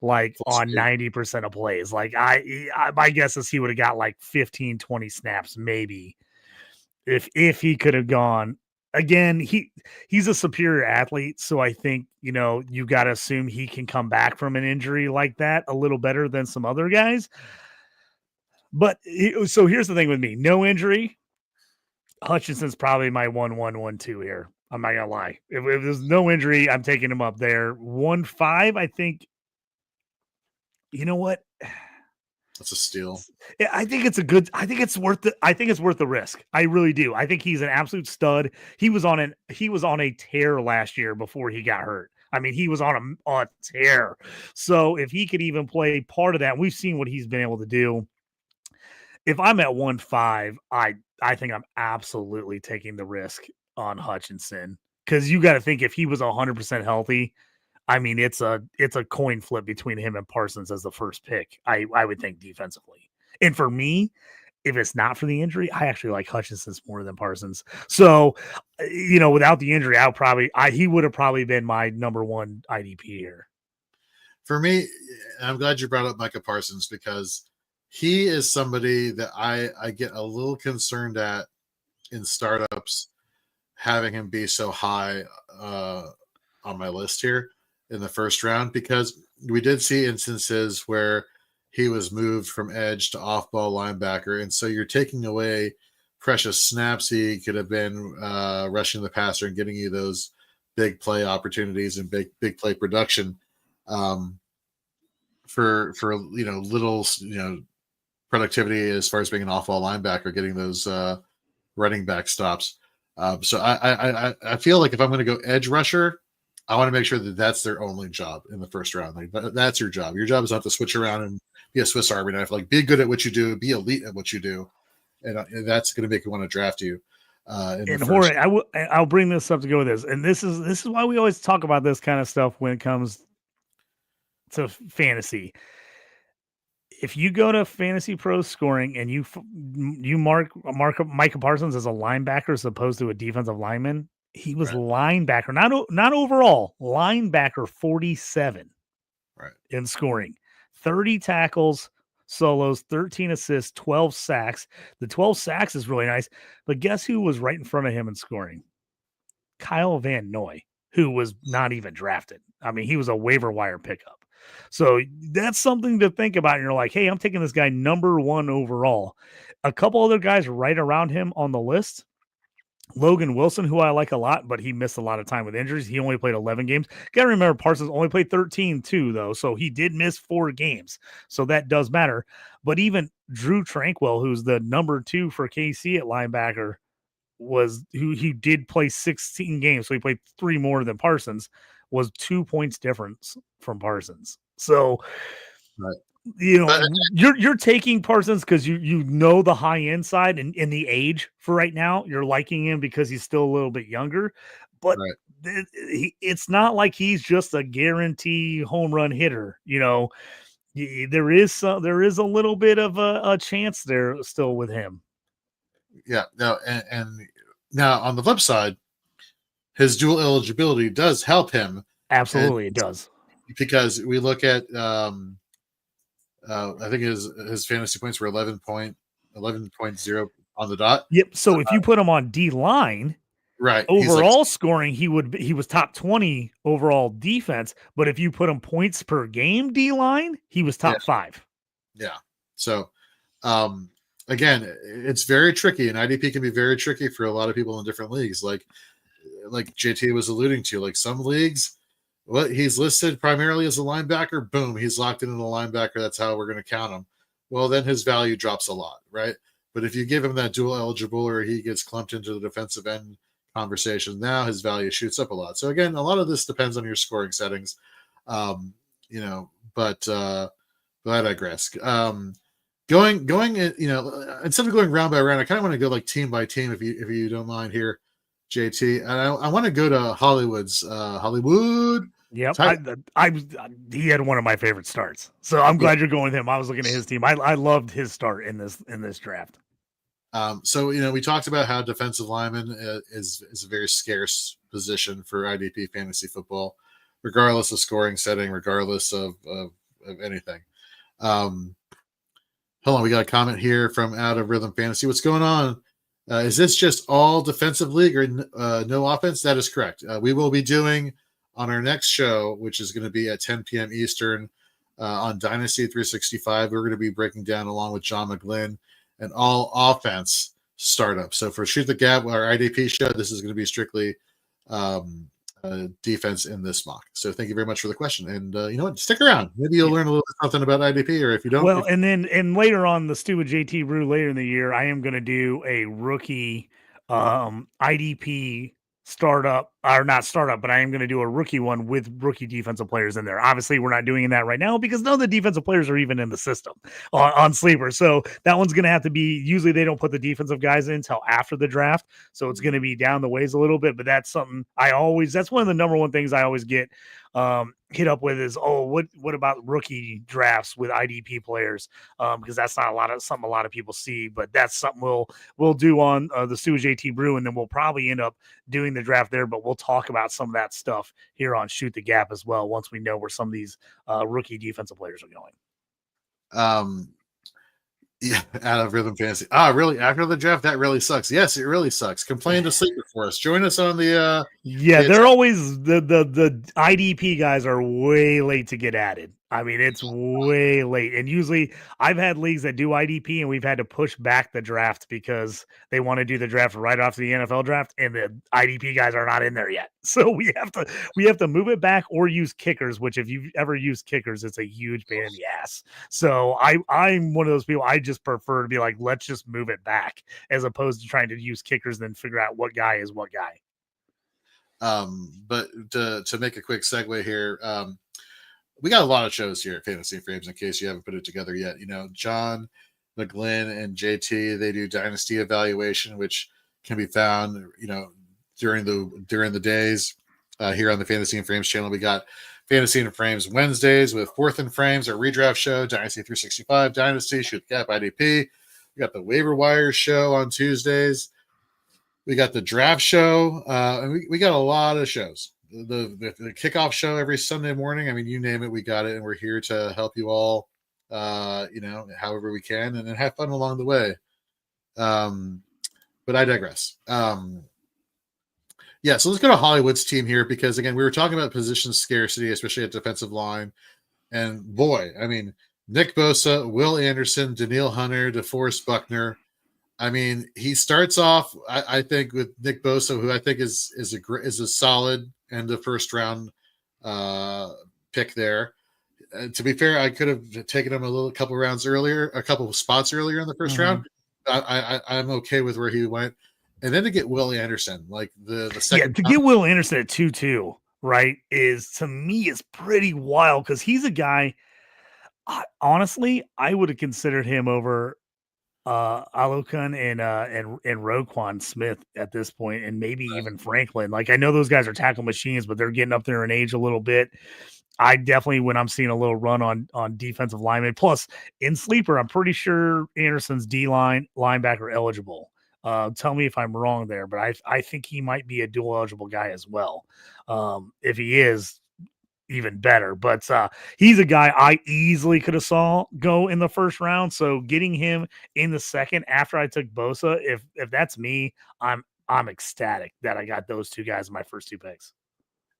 like on 90% of plays. Like my guess is he would have got like 15, 20 snaps maybe if he could have gone. Again, he's a superior athlete, so I think you got to assume he can come back from an injury like that a little better than some other guys. But so here's the thing with me: no injury. Hutchinson's probably my 1-1-1-2 here. I'm not gonna lie. If there's no injury, I'm taking him up there. 1-5, I think. You know what? That's a steal. I think it's a good. I think it's worth I think it's worth the risk. I really do. I think he's an absolute stud. He was on a tear last year before he got hurt. I mean, he was on a tear. So if he could even play part of that, we've seen what he's been able to do. If I'm at 1-5, I think I'm absolutely taking the risk on Hutchinson. because you got to think if he was 100% healthy, I mean, it's a coin flip between him and Parsons as the first pick. I would think defensively, and for me, if it's not for the injury, I actually like Hutchinson's more than Parsons. So, without the injury, he would have probably been my number one IDP here. For me, I'm glad you brought up Micah Parsons because he is somebody that I get a little concerned at in startups, having him be so high on my list here in the first round, because we did see instances where he was moved from edge to off-ball linebacker, and so you're taking away precious snaps he could have been rushing the passer and getting you those big play opportunities and big play production for little productivity as far as being an off-ball linebacker, getting those running back stops. So I feel like if I'm going to go edge rusher, I want to make sure that that's their only job in the first round. Like that's your job. Your job is not to switch around and be a Swiss Army knife. Like be good at what you do, be elite at what you do, and that's going to make you want to draft you. And Jorge, I'll bring this up to go with this, and this is why we always talk about this kind of stuff when it comes to fantasy. If you go to Fantasy Pro scoring and you mark Micah Parsons as a linebacker as opposed to a defensive lineman, he was linebacker, not overall, linebacker 47 in scoring, 30 tackles, solos, 13 assists, 12 sacks. The 12 sacks is really nice, but guess who was right in front of him in scoring? Kyle Van Noy, who was not even drafted. I mean, he was a waiver wire pickup. So that's something to think about. And you're like, hey, I'm taking this guy number 1 overall. A couple other guys right around him on the list. Logan Wilson, who I like a lot, but he missed a lot of time with injuries. He only played 11 games. Got to remember, Parsons only played 13 too, though. So he did miss 4 games. So that does matter. But even Drew Tranquil, who's the number 2 for KC at linebacker, he did play 16 games. So he played 3 more than Parsons, was 2 points difference from Parsons. So, you're taking Parsons because you know the high end side and the age for right now. You're liking him because he's still a little bit younger, but it's not like he's just a guarantee home run hitter. There is a little bit of a chance there still with him. Yeah, no, and now on the flip side, his dual eligibility does help him. Absolutely, it does. Because we look at, I think his fantasy points were 11.0 on the dot. Yep. So if you put him on D line, overall scoring, he was top 20 overall defense. But if you put him points per game D line, he was top 5. Yeah. So, again, it's very tricky, and IDP can be very tricky for a lot of people in different leagues. Like JT was alluding to, like some leagues, he's listed primarily as a linebacker. Boom, he's locked into the linebacker. That's how we're going to count him. Well, then his value drops a lot, right? But if you give him that dual eligible, or he gets clumped into the defensive end conversation, now his value shoots up a lot. So again, a lot of this depends on your scoring settings, but I digress. Going, instead of going round by round, I kind of want to go like team by team, if you don't mind here, JT. And I want to go to Hollywood. Yep, he had one of my favorite starts, so I'm glad you're going with him. I was looking at his team. I loved his start in this draft. So we talked about how defensive lineman is a very scarce position for IDP fantasy football, regardless of scoring setting, regardless of anything. Hold on, we got a comment here from Out of Rhythm Fantasy. What's going on? Is this just all defensive league or no offense? That is correct. We will be doing on our next show, which is going to be at 10 p.m. Eastern on Dynasty 365. We're going to be breaking down, along with John McGlynn, an all offense startup. So for Shoot the Gap, our IDP show, this is going to be strictly defense in this mock. So thank you very much for the question. And you know what? Stick around. Maybe you'll learn a little bit something about IDP, or if you don't. Well, and later on, the Stu with JT Brew later in the year, I am going to do a rookie IDP startup, or not startup, but I am going to do a rookie one with rookie defensive players in there. Obviously, we're not doing that right now because none of the defensive players are even in the system on Sleeper. So that one's going to have to be, usually they don't put the defensive guys in until after the draft. So it's going to be down the ways a little bit, but that's something that's one of the number one things I always get hit up with is, what about rookie drafts with IDP players? Because that's not something a lot of people see, but that's something we'll do on the Stu JT Brew, and then we'll probably end up doing the draft there, but we'll talk about some of that stuff here on Shoot the Gap as well once we know where some of these rookie defensive players are going. Yeah, out of Rhythm Fantasy. Really? After the draft, that really sucks. Yes, it really sucks. Complain to Sleeper for us. Join us on the they're always the IDP guys are way late to get added. I mean, it's way late. And usually I've had leagues that do IDP and we've had to push back the draft because they want to do the draft right after the NFL draft and the IDP guys are not in there yet. So we have to move it back or use kickers, which if you've ever used kickers, it's a huge pain in the ass. So I'm one of those people, I just prefer to be like, let's just move it back as opposed to trying to use kickers and then figure out what guy is what guy. But to make a quick segue here, we got a lot of shows here at Fantasy Frames in case you haven't put it together yet. John, McGlynn, and JT, they do Dynasty evaluation, which can be found, during the days here on the Fantasy and Frames channel. We got Fantasy and Frames Wednesdays with Fourth and Frames, our redraft show, Dynasty 365, Dynasty, Shoot the Gap, IDP. We got the Waiver Wire show on Tuesdays. We got the draft show, and we got a lot of shows. The kickoff show every Sunday morning. I mean, you name it, we got it, and we're here to help you all, however we can, and then have fun along the way. But I digress. So let's go to Hollywood's team here because, again, we were talking about position scarcity, especially at defensive line. And, boy, I mean, Nick Bosa, Will Anderson, Danielle Hunter, DeForest Buckner. I mean, he starts off, I think, with Nick Bosa, who I think is a solid end of first round pick there. To be fair, I could have taken him a couple spots earlier in the first round. I'm okay with where he went. And then to get Will Anderson, like the second. Yeah, to get Will Anderson at 2-2, right, to me is pretty wild because he's a guy. Honestly, I would have considered him over Alokun and Roquan Smith at this point, and maybe even Franklin. Like, I know those guys are tackle machines, but they're getting up there in age a little bit. I definitely, when I'm seeing a little run on defensive linemen, plus in Sleeper, I'm pretty sure Anderson's D-line linebacker eligible. Tell me if I'm wrong there, but I think he might be a dual eligible guy as well. If he is, even better, but he's a guy I easily could have saw go in the first round. So getting him in the second after I took Bosa, if that's me, I'm ecstatic that I got those two guys in my first two picks.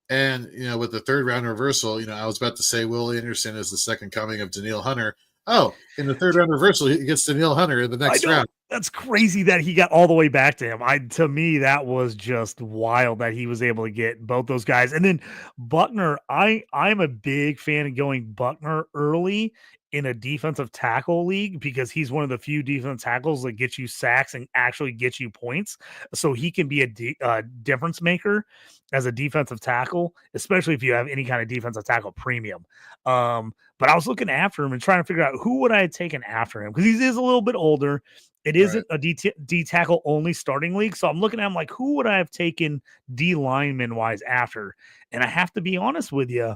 And with the third round reversal, I was about to say Will Anderson is the second coming of Danielle Hunter. Oh, in the third round reversal, he gets Danielle Hunter in the next round. That's crazy that he got all the way back to him. To me, that was just wild that he was able to get both those guys. And then Buckner, I'm a big fan of going Buckner early in a defensive tackle league because he's one of the few defensive tackles that get you sacks and actually get you points. So he can be a difference maker as a defensive tackle, especially if you have any kind of defensive tackle premium. But I was looking after him and trying to figure out who would I have taken after him because he is a little bit older. It isn't a D tackle only starting league. So I'm looking at him like, who would I have taken D lineman wise after? And I have to be honest with you.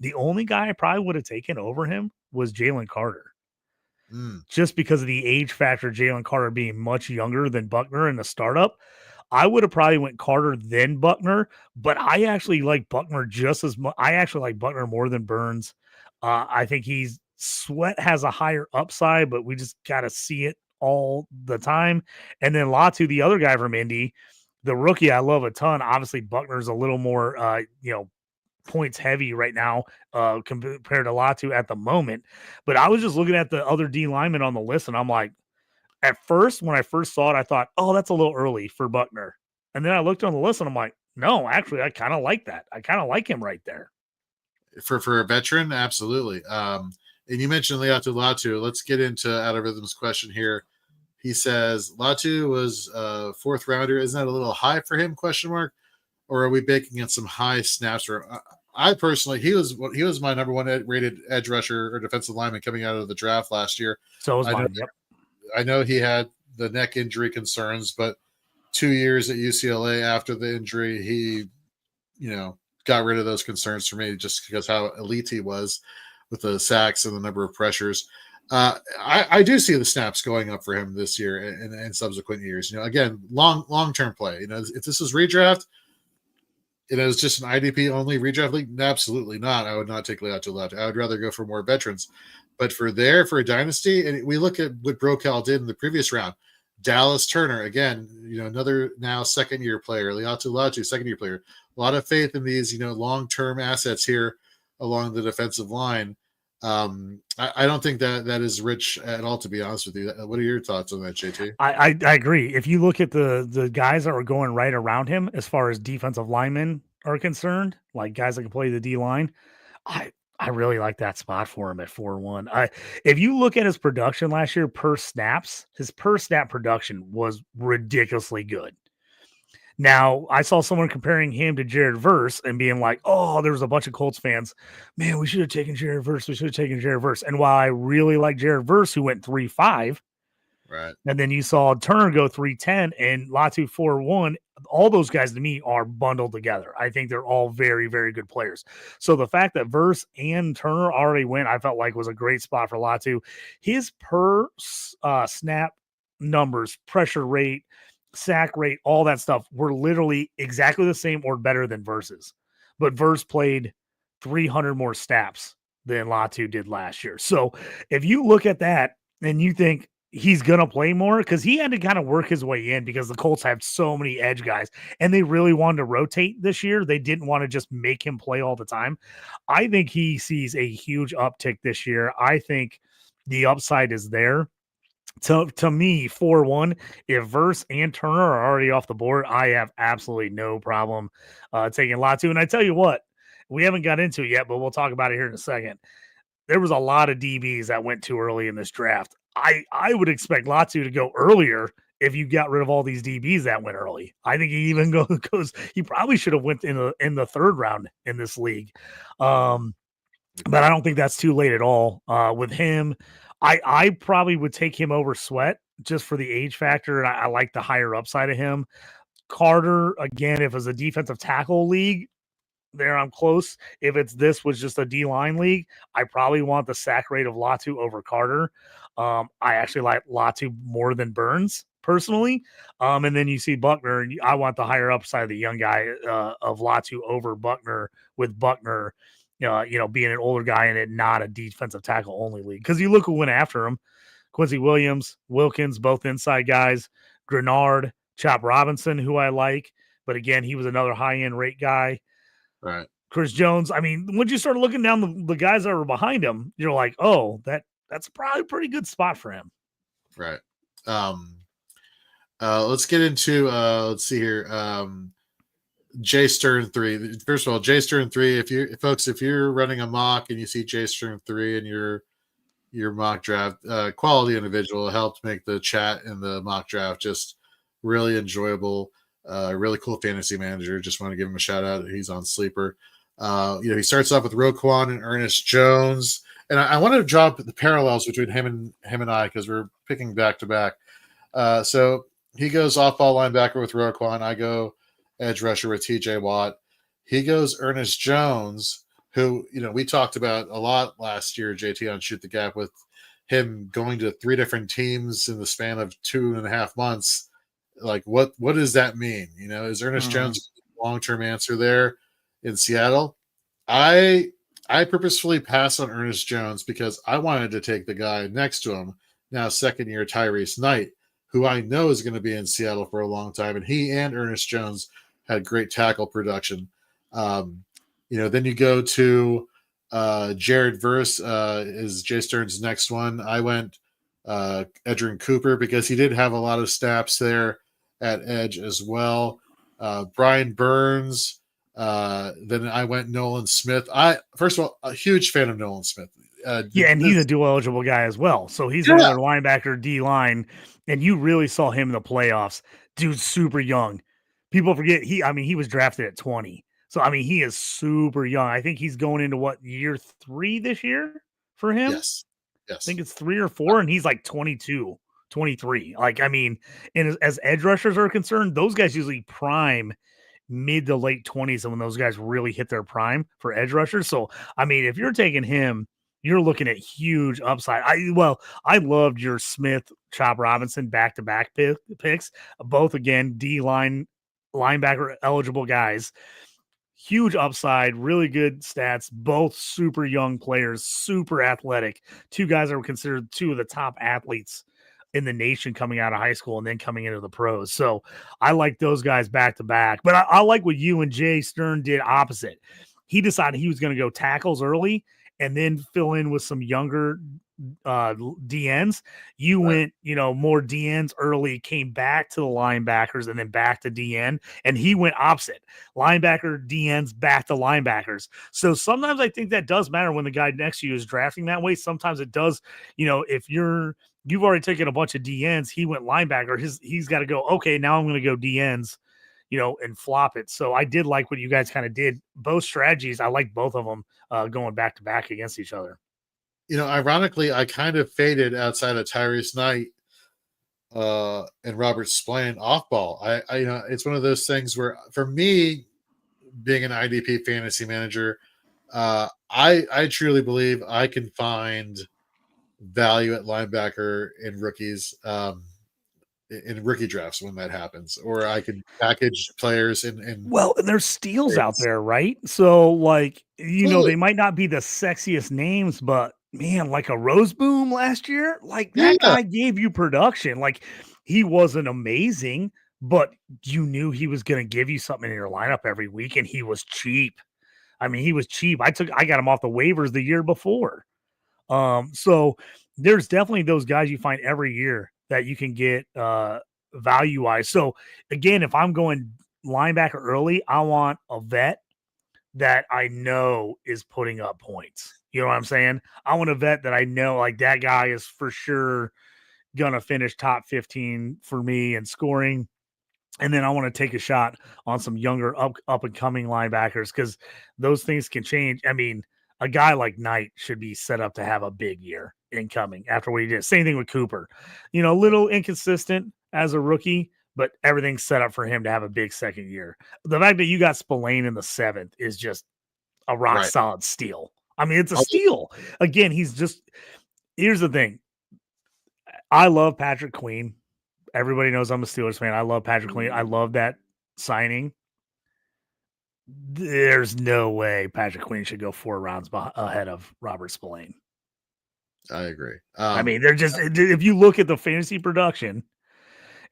The only guy I probably would have taken over him was Jalen Carter. Just because of the age factor, Jalen Carter being much younger than Buckner in the startup. I would have probably went Carter then Buckner, but I actually like Buckner just as much. I actually like Buckner more than Burns. I think Sweat has a higher upside, but we just got to see it all the time. And then Latu, the other guy from Indy, the rookie, I love a ton. Obviously, Buckner's a little more, points heavy right now compared to Latu at the moment. But I was just looking at the other D linemen on the list, and I'm like, at first, when I first saw it, I thought, oh, that's a little early for Buckner. And then I looked on the list, and I'm like, no, actually, I kind of like that. I kind of like him right there. For a veteran, absolutely. And you mentioned Latu. Let's get into Out of Rhythm's question here. He says Latu was fourth rounder. Isn't that a little high for him? Question mark. Or are we baking in some high snaps? For I personally, he was my number one rated edge rusher or defensive lineman coming out of the draft last year. So was mine. Yep. I know he had the neck injury concerns, but 2 years at UCLA after the injury, he, got rid of those concerns for me just because how elite he was with the sacks and the number of pressures. I do see the snaps going up for him this year and subsequent years. Again, long-term play. If this is redraft, it is just an IDP only redraft league. Absolutely not. I would not take Latu. I would rather go for more veterans. But for a dynasty, and we look at what Brocal did in the previous round. Dallas Turner, again, another now second-year player. Latu, second-year player. A lot of faith in these, long-term assets here along the defensive line. I don't think that is rich at all, to be honest with you. What are your thoughts on that, JT? I agree. If you look at the guys that were going right around him as far as defensive linemen are concerned, like guys that can play the D line, I really like that spot for him at 4-1. If you look at his production last year his per snap production was ridiculously good. Now, I saw someone comparing him to Jared Verse and being like, oh, there was a bunch of Colts fans. Man, we should have taken Jared Verse. And while I really like Jared Verse, who went 3-5, right, and then you saw Turner go 3-10 and Latu 4-1, all those guys to me are bundled together. I think they're all very, very good players. So the fact that Verse and Turner already went, I felt like was a great spot for Latu. His per snap numbers, pressure rate, sack rate, all that stuff were literally exactly the same or better than Verse's. But Verse played 300 more snaps than Latu did last year. So if you look at that and you think he's going to play more, because he had to kind of work his way in because the Colts have so many edge guys and they really wanted to rotate this year. They didn't want to just make him play all the time. I think he sees a huge uptick this year. I think the upside is there. To me, 4-1, if Verse and Turner are already off the board, I have absolutely no problem taking Latu. And I tell you what, we haven't got into it yet, but we'll talk about it here in a second. There was a lot of DBs that went too early in this draft. I would expect Latu to go earlier if you got rid of all these DBs that went early. I think he even goes. He probably should have went in the third round in this league, but I don't think that's too late at all. With him, I probably would take him over Sweat just for the age factor, and I like the higher upside of him. Carter, again, if it's a defensive tackle league, there I'm close. If this was just a D-line league, I probably want the sack rate of Latu over Carter. I actually like Latu more than Burns personally. And then you see Buckner, and I want the higher upside of the young guy of Latu over Buckner, with Buckner being an older guy and it not a defensive tackle only league. Because you look who went after him: Quincy Williams, Wilkins, both inside guys, Grenard, Chop Robinson, who I like, but again, he was another high-end rate guy. Right. Chris Jones. I mean, once you start looking down the guys that were behind him, you're like, oh, that's probably a pretty good spot for him. Right. Let's get into let's see here. Jay Stern 3. First of all, Jay Stern 3. If you're running a mock and you see Jay Stern 3 in your mock draft, quality individual, helped make the chat in the mock draft just really enjoyable. Really cool fantasy manager. Just want to give him a shout out. He's on Sleeper. He starts off with Roquan and Ernest Jones, and I want to drop the parallels between him and I because we're picking back to back. So he goes off ball linebacker with Roquan. I go edge rusher with TJ Watt. He goes Ernest Jones, who we talked about a lot last year, JT, on Shoot the Gap, with him going to 3 different teams in the span of 2.5 months. Like, what does that mean? Is Ernest Jones a long-term answer there in Seattle? I purposefully passed on Ernest Jones because I wanted to take the guy next to him, now second-year Tyrese Knight, who I know is going to be in Seattle for a long time, and he and Ernest Jones had great tackle production. Then you go to Jared Verse is Jay Stern's next one. I went Edgerrin Cooper because he did have a lot of snaps there at edge as well. Brian Burns. Then I went Nolan Smith. First of all, a huge fan of Nolan Smith. Yeah, and he's a dual eligible guy as well. So he's another linebacker, D line, and you really saw him in the playoffs. Dude's super young. People forget he was drafted at 20. So he is super young. I think he's going into year 3 this year for him. Yes. I think it's 3 or 4, and he's like 22, 23. And as edge rushers are concerned, those guys usually prime mid to late 20s, and when those guys really hit their prime for edge rushers. So, if you're taking him, you're looking at huge upside. I loved your Smith, Chop Robinson back-to-back picks, both again D-line linebacker eligible guys. Huge upside, really good stats, both super young players, super athletic. Two guys that were considered two of the top athletes in the nation coming out of high school and then coming into the pros. So I like those guys back to back. But I like what you and Jay Stern did opposite. He decided he was going to go tackles early and then fill in with some younger DNs. You went, more DNs early, came back to the linebackers and then back to DN, and he went opposite. Linebacker, DNs, back to linebackers. So sometimes I think that does matter when the guy next to you is drafting that way. Sometimes it does, if you've already taken a bunch of DNs, he went linebacker, he's got to go, okay, now I'm going to go DNs, and flop it. So I did like what you guys kind of did. Both strategies, I like both of them going back to back against each other. Ironically, I kind of faded outside of Tyrese Knight and Robert Spillane off ball. I it's one of those things where, for me, being an IDP fantasy manager, I truly believe I can find value at linebacker in rookies in rookie drafts when that happens, or I can package players in. And there's steals out there, right? So they might not be the sexiest names, but man, like a Rose Boom last year, that guy gave you production. He wasn't amazing, but you knew he was going to give you something in your lineup every week, and he was cheap. He was cheap. I got him off the waivers the year before. So there's definitely those guys you find every year that you can get value wise. So again, if I'm going linebacker early, I want a vet that I know is putting up points. You know what I'm saying? I want a vet that I know, that guy is for sure going to finish top 15 for me in scoring. And then I want to take a shot on some younger up and coming linebackers, because those things can change. A guy like Knight should be set up to have a big year incoming after what he did. Same thing with Cooper. A little inconsistent as a rookie, but everything's set up for him to have a big second year. The fact that you got Spillane in the 7th is just a rock solid steal. It's a steal. Again, here's the thing. I love Patrick Queen. Everybody knows I'm a Steelers fan. I love Patrick Queen. I love that signing. There's no way Patrick Queen should go 4 rounds ahead of Robert Spillane. I agree. They're just, if you look at the fantasy production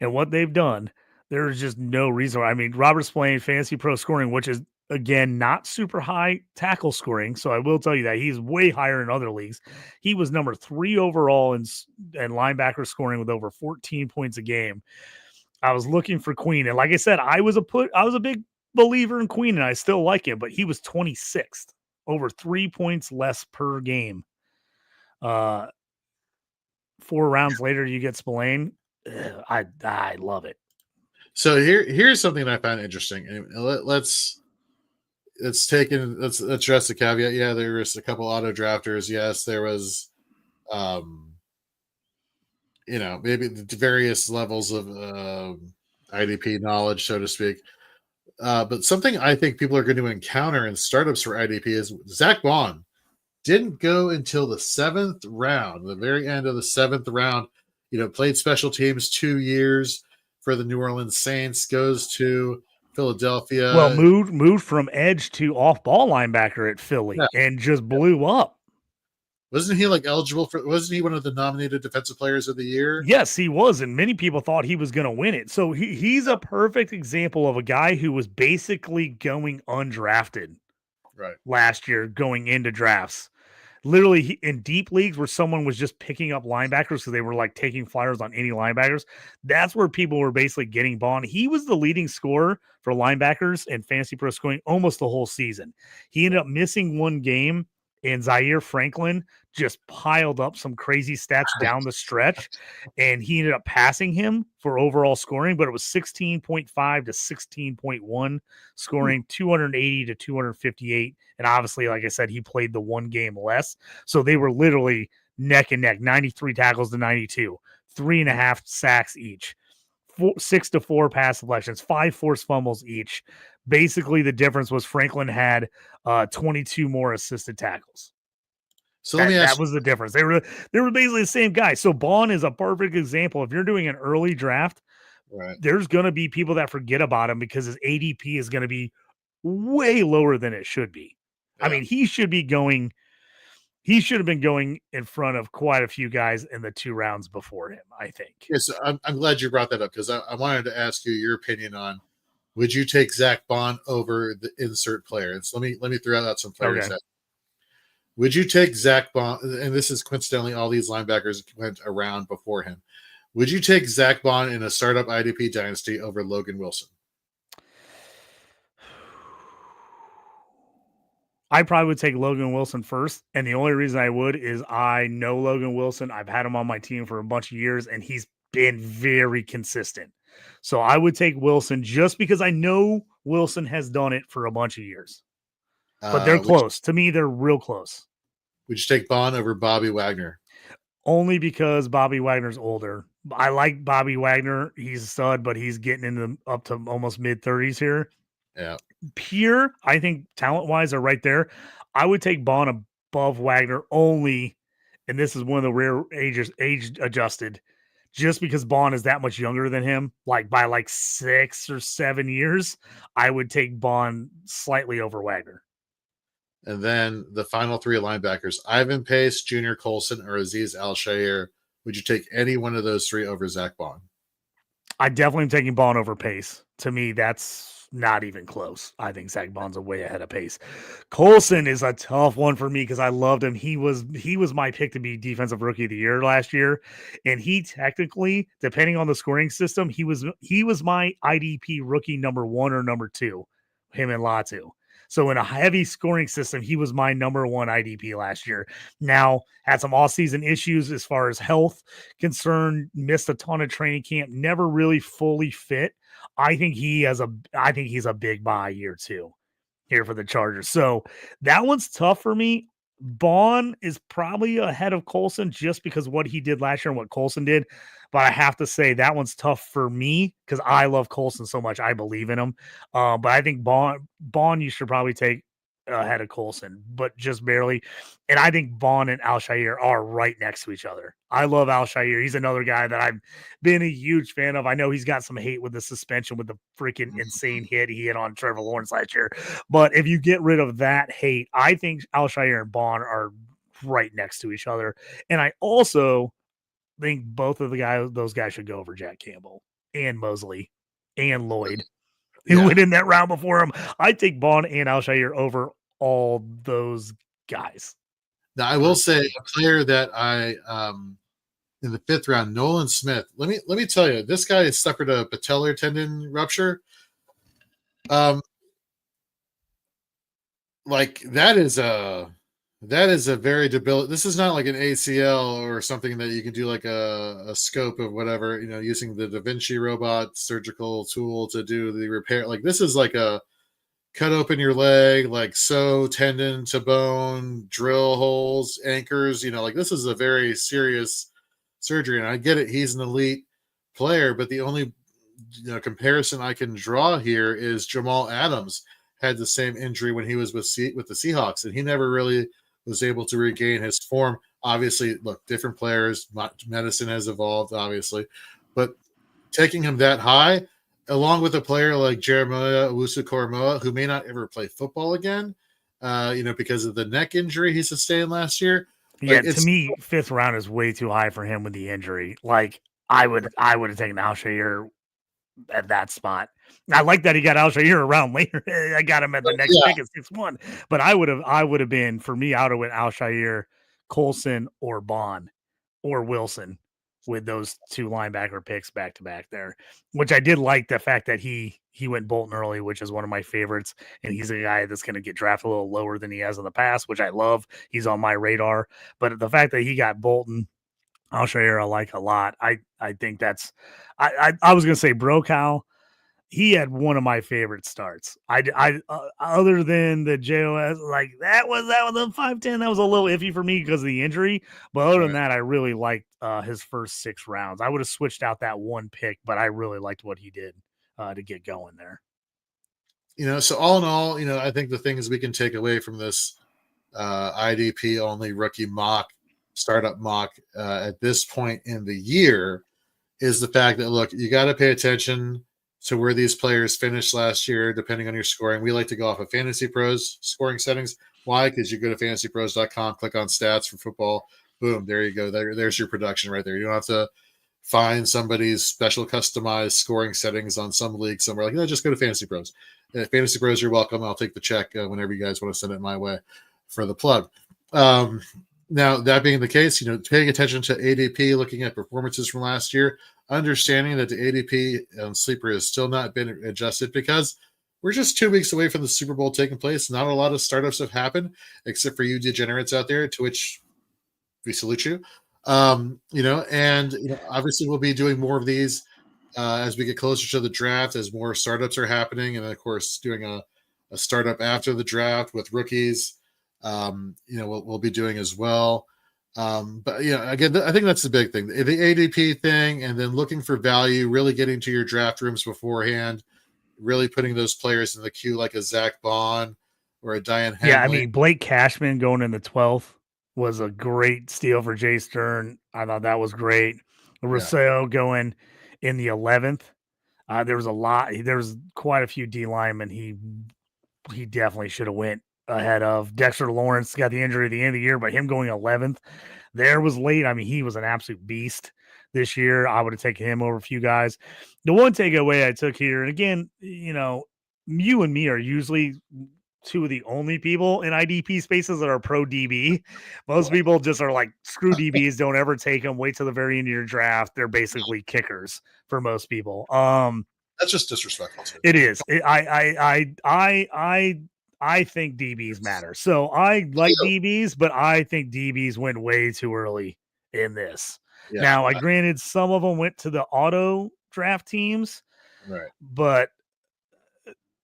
and what they've done, there's just no reason. Robert Spillane, fantasy pro scoring, which is, again, not super high tackle scoring. So I will tell you that he's way higher in other leagues. He was number 3 overall in linebacker scoring with over 14 points a game. I was looking for Queen. And like I said, I was a big believer in Queen, and I still like him, but he was 26th, over 3 points less per game. 4 rounds later, you get Spillane. I love it. So here's something I found interesting. And let's address the caveat. Yeah, there was a couple auto drafters. Yes, there was, maybe the various levels of IDP knowledge, so to speak. But something I think people are going to encounter in startups for IDP is Zach Bond didn't go until the 7th round, the very end of the 7th round. Played special teams 2 years for the New Orleans Saints, goes to Philadelphia. Well, moved from edge to off-ball linebacker at Philly and just blew up. Wasn't he eligible for? Wasn't he one of the nominated defensive players of the year? Yes, he was, and many people thought he was going to win it. So he's a perfect example of a guy who was basically going undrafted last year, going into drafts. Literally in deep leagues where someone was just picking up linebackers because they were taking flyers on any linebackers. That's where people were basically getting Bond. He was the leading scorer for linebackers and fantasy pro scoring almost the whole season. He ended up missing 1 game and Zaire Franklin just piled up some crazy stats down the stretch, and he ended up passing him for overall scoring, but it was 16.5 to 16.1 scoring, 280 to 258. And obviously, like I said, he played the one game less. So they were literally neck and neck, 93 tackles to 92, 3.5 sacks each. 6-4 pass deflections, 5 forced fumbles each. Basically, the difference was Franklin had 22 more assisted tackles. So let me ask that was the difference. They were basically the same guy. So Bond is a perfect example. If you're doing an early draft, right. There's going to be people that forget about him because his ADP is going to be way lower than it should be. Yeah. I mean, he should have been going in front of quite a few guys in the 2 rounds before him, I think. Yes, I'm glad you brought that up because I wanted to ask you your opinion on, would you take Zach Bond over the insert player? And so let me throw out some players. Okay. Would you take Zach Bond? And this is coincidentally all these linebackers went around before him. Would you take Zach Bond in a startup IDP dynasty over Logan Wilson? I probably would take Logan Wilson first. And the only reason I would is I know Logan Wilson. I've had him on my team for a bunch of years, and he's been very consistent. So I would take Wilson just because I know Wilson has done it for a bunch of years. But they're close. To me, they're real close. Would you take Bond over Bobby Wagner? Only because Bobby Wagner's older. I like Bobby Wagner. He's a stud, but he's getting into up to almost mid-30s here. Yeah. Pure, I think talent-wise are right there. I would take Bond above Wagner only, and this is one of the rare age adjusted, just because Bond is that much younger than him, like by like 6 or 7 years. I would take Bond slightly over Wagner. And then the final 3 linebackers, Ivan Pace, Junior Colson, or Aziz Al-Shair. Would you take any one of those 3 over Zach Bond? I definitely am taking Bond over Pace. To me, that's not even close. I think Zach Bond's way ahead of Pace. Colson is a tough one for me because I loved him. He was my pick to be defensive rookie of the year last year. And he technically, depending on the scoring system, he was my IDP rookie number 1 or number 2, him and Latu. So in a heavy scoring system, he was my number 1 IDP last year. Now, had some off-season issues as far as health concerned, missed a ton of training camp, never really fully fit. I think he's a big buy year 2 here for the Chargers. So that one's tough for me. Bond is probably ahead of Colson just because of what he did last year and what Colson did. But I have to say that one's tough for me because I love Colson so much. I believe in him. But I think Bond you should probably take ahead of Colson, but just barely. And I think Bond and Al-Shair are right next to each other. I love Al-Shair. He's another guy that I've been a huge fan of. I know he's got some hate with the suspension with the freaking insane hit he hit on Trevor Lawrence last year. But if you get rid of that hate, I think Al-Shair and Bond are right next to each other. And I also think both of those guys should go over Jack Campbell and Mosley and Lloyd, who went in that round before him. I take Bond and Al-Shair over all those guys. Now, I will say a player that I in the 5th round, Nolan Smith. Let me tell you, this guy has suffered a patellar tendon rupture. Like that is a very debilitating. This is not like an ACL or something that you can do like a scope of whatever, using the Da Vinci robot surgical tool to do the repair. Like this is like a cut open your leg, like sew tendon to bone, drill holes, anchors, like this is a very serious surgery. And I get it. He's an elite player, but the only comparison I can draw here is Jamal Adams had the same injury when he was with the Seahawks, and he never really was able to regain his form. Obviously, look, different players, medicine has evolved, obviously, but taking him that high, along with a player like Jeremiah Owusu-Koramoah, who may not ever play football again, because of the neck injury he sustained last year. Yeah, to me, 5th round is way too high for him with the injury. Like I would have taken Al-Shair at that spot. I like that he got Al-Shair around later. I got him at the next pick at 6-1. But I would have been, for me, I would have went Al-Shair, Colson, or Bond, or Wilson with those 2 linebacker picks back to back there. Which I did like the fact that he he went Bolton early, which is one of my favorites. And he's a guy that's going to get drafted a little lower than he has in the past, which I love. He's on my radar. But the fact that he got Bolton, I'll show you I like a lot. I think that's I was going to say Brokow. He had one of my favorite starts. Other than the JOS, like that was the 5-10. That was a little iffy for me because of the injury. But other than that, I really liked his first 6 rounds. I would have switched out that one pick, but I really liked what he did to get going there. So all in all, I think the things we can take away from this IDP only rookie mock, startup mock at this point in the year is the fact that, look, you got to pay attention to where these players finished last year, depending on your scoring. We like to go off of Fantasy Pros scoring settings. Why? Because you go to fantasypros.com, click on stats for football. Boom, there you go. There's your production right there. You don't have to find somebody's special customized scoring settings on some league somewhere. Like, no, just go to Fantasy Pros. Fantasy Pros, you're welcome. I'll take the check whenever you guys want to send it my way for the plug. Now, that being the case, paying attention to ADP, looking at performances from last year, understanding that the ADP on Sleeper has still not been adjusted because we're just 2 weeks away from the Super Bowl taking place. Not a lot of startups have happened, except for you degenerates out there, to which we salute you. Obviously we'll be doing more of these as we get closer to the draft, as more startups are happening, and of course doing a startup after the draft with rookies. We'll be doing as well. But again, I think that's the big thing, the ADP thing, and then looking for value, really getting to your draft rooms beforehand, really putting those players in the queue like a Zach Bond or a Diane Henley. Yeah, I mean, Blake Cashman going in the 12th was a great steal for Jay Stern. I thought that was great. Rousseau going in the 11th. There was quite a few D linemen he definitely should have went ahead of. Dexter Lawrence got the injury at the end of the year, but him going 11th there was late. I mean, he was an absolute beast this year. I would have taken him over a few guys. The one takeaway I took here, and again, you and me are usually two of the only people in IDP spaces that are pro DB. Most people just are like, screw DBs, don't ever take them, wait till the very end of your draft. They're basically kickers for most people. That's just disrespectful too. It is. I think DBs matter. So I like DBs, but I think DBs went way too early in this. Yeah. Now, granted, some of them went to the auto draft teams, right? But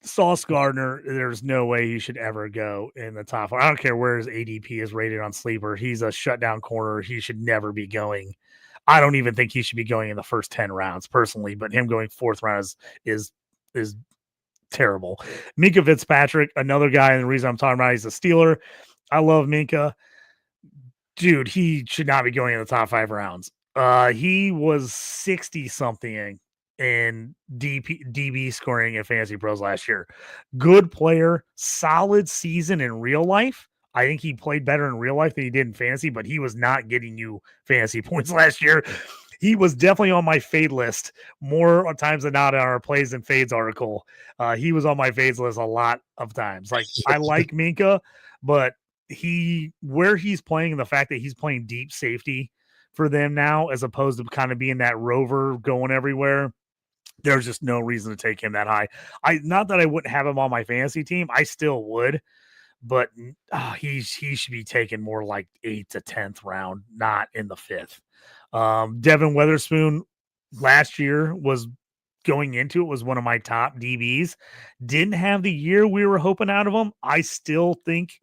Sauce Gardner, there's no way he should ever go in the top 4. I don't care where his ADP is rated on Sleeper. He's a shutdown corner. He should never be going. I don't even think he should be going in the first 10 rounds personally, but him going 4th round is terrible. Minkah Fitzpatrick, another guy, and the reason I'm talking about he's a Steeler. I love Minkah. Dude, he should not be going in the top 5 rounds. He was 60-something in DB scoring in Fantasy Pros last year. Good player, solid season in real life. I think he played better in real life than he did in fantasy, but he was not getting you fantasy points last year. He was definitely on my fade list more times than not in our plays and fades article. He was on my fades list a lot of times. Like, I like Minkah, but where he's playing and the fact that he's playing deep safety for them now, as opposed to kind of being that rover going everywhere, there's just no reason to take him that high. Not that I wouldn't have him on my fantasy team. I still would, but he should be taken more like 8th to 10th round, not in the 5th. Devin Witherspoon last year was going into it was one of my top DBs. Didn't have the year we were hoping out of him. I still think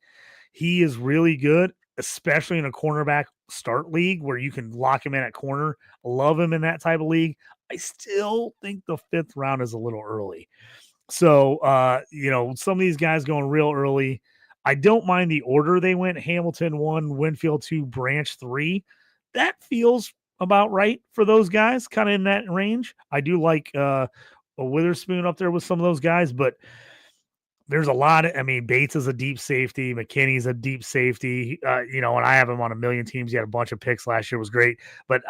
he is really good, especially in a cornerback start league where you can lock him in at corner. Love him in that type of league. I still think the 5th round is a little early. So, some of these guys going real early. I don't mind the order they went. Hamilton 1, Winfield 2, Branch 3. That feels about right for those guys, kind of in that range. I do like a Witherspoon up there with some of those guys, but there's a lot of, Bates is a deep safety. McKinney's a deep safety. And I have him on a million teams. He had a bunch of picks last year. It was great. But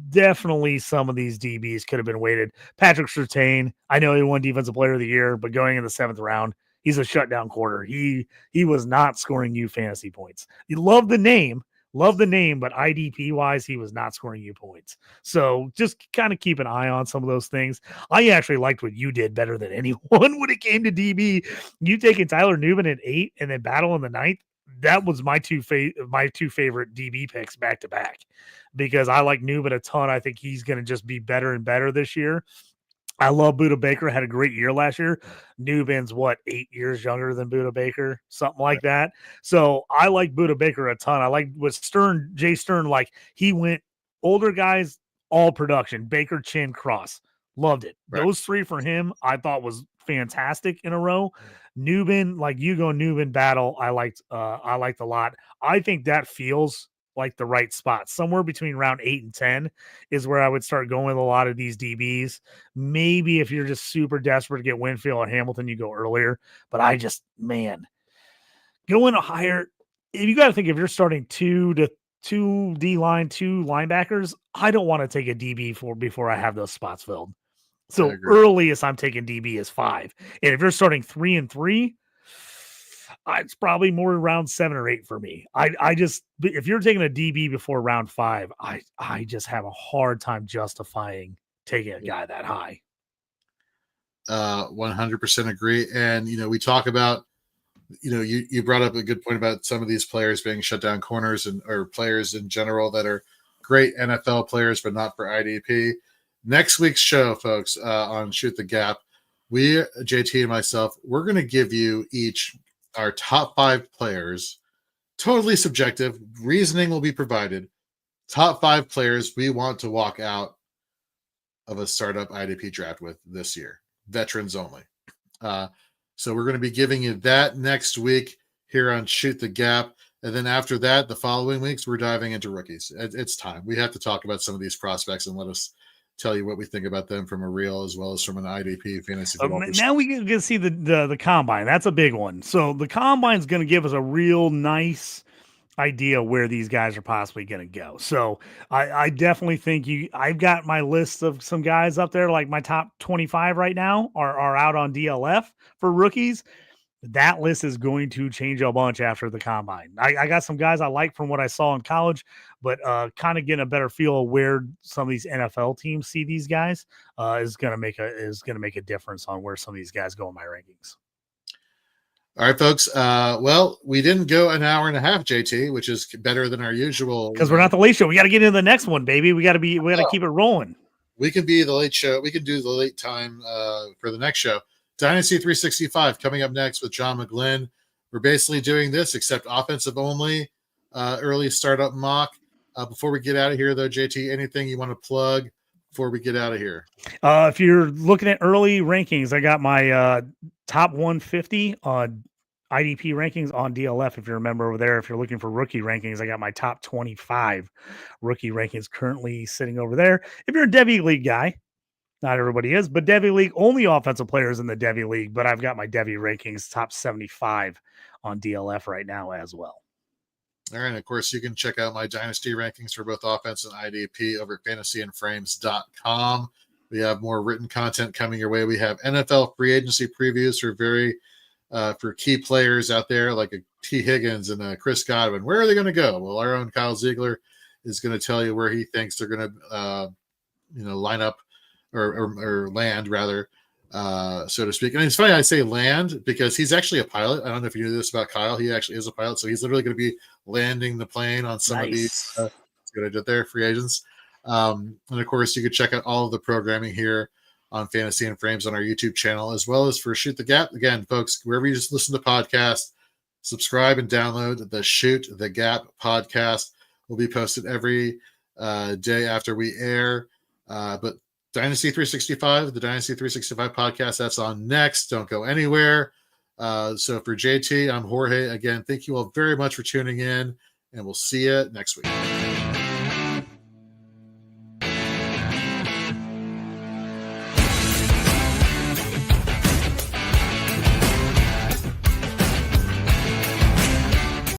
definitely some of these DBs could have been weighted. Patrick Surtain, I know he won Defensive Player of the Year, but going in the 7th round, he's a shutdown quarter. He was not scoring you fantasy points. You love the name, Love the name, but IDP wise, he was not scoring you points. So just kind of keep an eye on some of those things. I actually liked what you did better than anyone when it came to DB. You taking Tyler Newman at 8 and then Battle in the 9th. That was my two favorite DB picks back to back, because I like Newman a ton. I think he's going to just be better and better this year. I love Buda Baker. Had a great year last year. Newman's 8 years younger than Buda Baker, something like that. So I like Buda Baker a ton. I like what Jay Stern, like he went older guys, all production, Baker, Chin, Cross. Loved it. Right. Those three for him, I thought was fantastic in a row. Newman, like you go Newman Battle, I liked a lot. I think that feels like the right spot. Somewhere between round 8 and 10 is where I would start going with a lot of these DBs. Maybe if you're just super desperate to get Winfield or Hamilton, you go earlier. But I just, going higher. You got to think if you're starting 2 D-line, 2 linebackers, I don't want to take a DB before I have those spots filled. So earliest I'm taking DB is 5. And if you're starting 3 and 3, it's probably more around 7 or 8 for me. I just, if you're taking a DB before round 5, I just have a hard time justifying taking a guy that high. 100% agree. And, we talk about, you brought up a good point about some of these players being shut down corners or players in general that are great NFL players, but not for IDP. Next week's show, folks, on Shoot the Gap, JT and myself, we're going to give you each our top 5 players, totally subjective. Reasoning will be provided. Top 5 players we want to walk out of a startup IDP draft with this year. Veterans only. So we're going to be giving you that next week here on Shoot the Gap. And then after that, the following weeks, we're diving into rookies. It's time. We have to talk about some of these prospects and let us tell you what we think about them from a real as well as from an IDP fantasy football. Now we can see the combine. That's a big one. So the combine is going to give us a real nice idea where these guys are possibly going to go. So I definitely think I've got my list of some guys up there, like my top 25 right now are out on DLF for rookies. That list is going to change a bunch after the combine. I got some guys I like from what I saw in college, but kind of getting a better feel of where some of these NFL teams see these guys is going to make a difference on where some of these guys go in my rankings. All right, folks. Well, we didn't go an hour and a half, JT, which is better than our usual. Because we're not the late show. We got to get into the next one, baby. We got to keep it rolling. We can be the late show. We can do the late time for the next show. Dynasty 365 coming up next with John McGlynn. We're basically doing this except offensive only, early startup mock. Before we get out of here, though, JT, anything you want to plug before we get out of here? If you're looking at early rankings, I got my top 150 on IDP rankings on DLF. If you remember over there, if you're looking for rookie rankings, I got my top 25 rookie rankings currently sitting over there. If you're a Devy League guy, not everybody is, but Devy League, only offensive players in the Devy League, but I've got my Devy rankings top 75 on DLF right now as well. All right. Of course, you can check out my Dynasty rankings for both offense and IDP over at fantasyandframes.com. We have more written content coming your way. We have NFL free agency previews for key players out there like a T. Higgins and a Chris Godwin. Where are they going to go? Well, our own Kyle Ziegler is going to tell you where he thinks they're going to line up or land, rather, so to speak. And it's funny I say land because he's actually a pilot. I don't know if you knew this about Kyle. He actually is a pilot, so he's literally going to be landing the plane on some of these good idea there, free agents. And of course, you could check out all of the programming here on Fantasy and Frames on our YouTube channel, as well as for Shoot the Gap. Again, folks, wherever you just listen to podcasts, subscribe and download the Shoot the Gap podcast. Will be posted every day after we air. But Dynasty 365, the Dynasty 365 podcast, that's on next. Don't go anywhere. So for JT, I'm Jorge. Again, thank you all very much for tuning in, and we'll see you next week.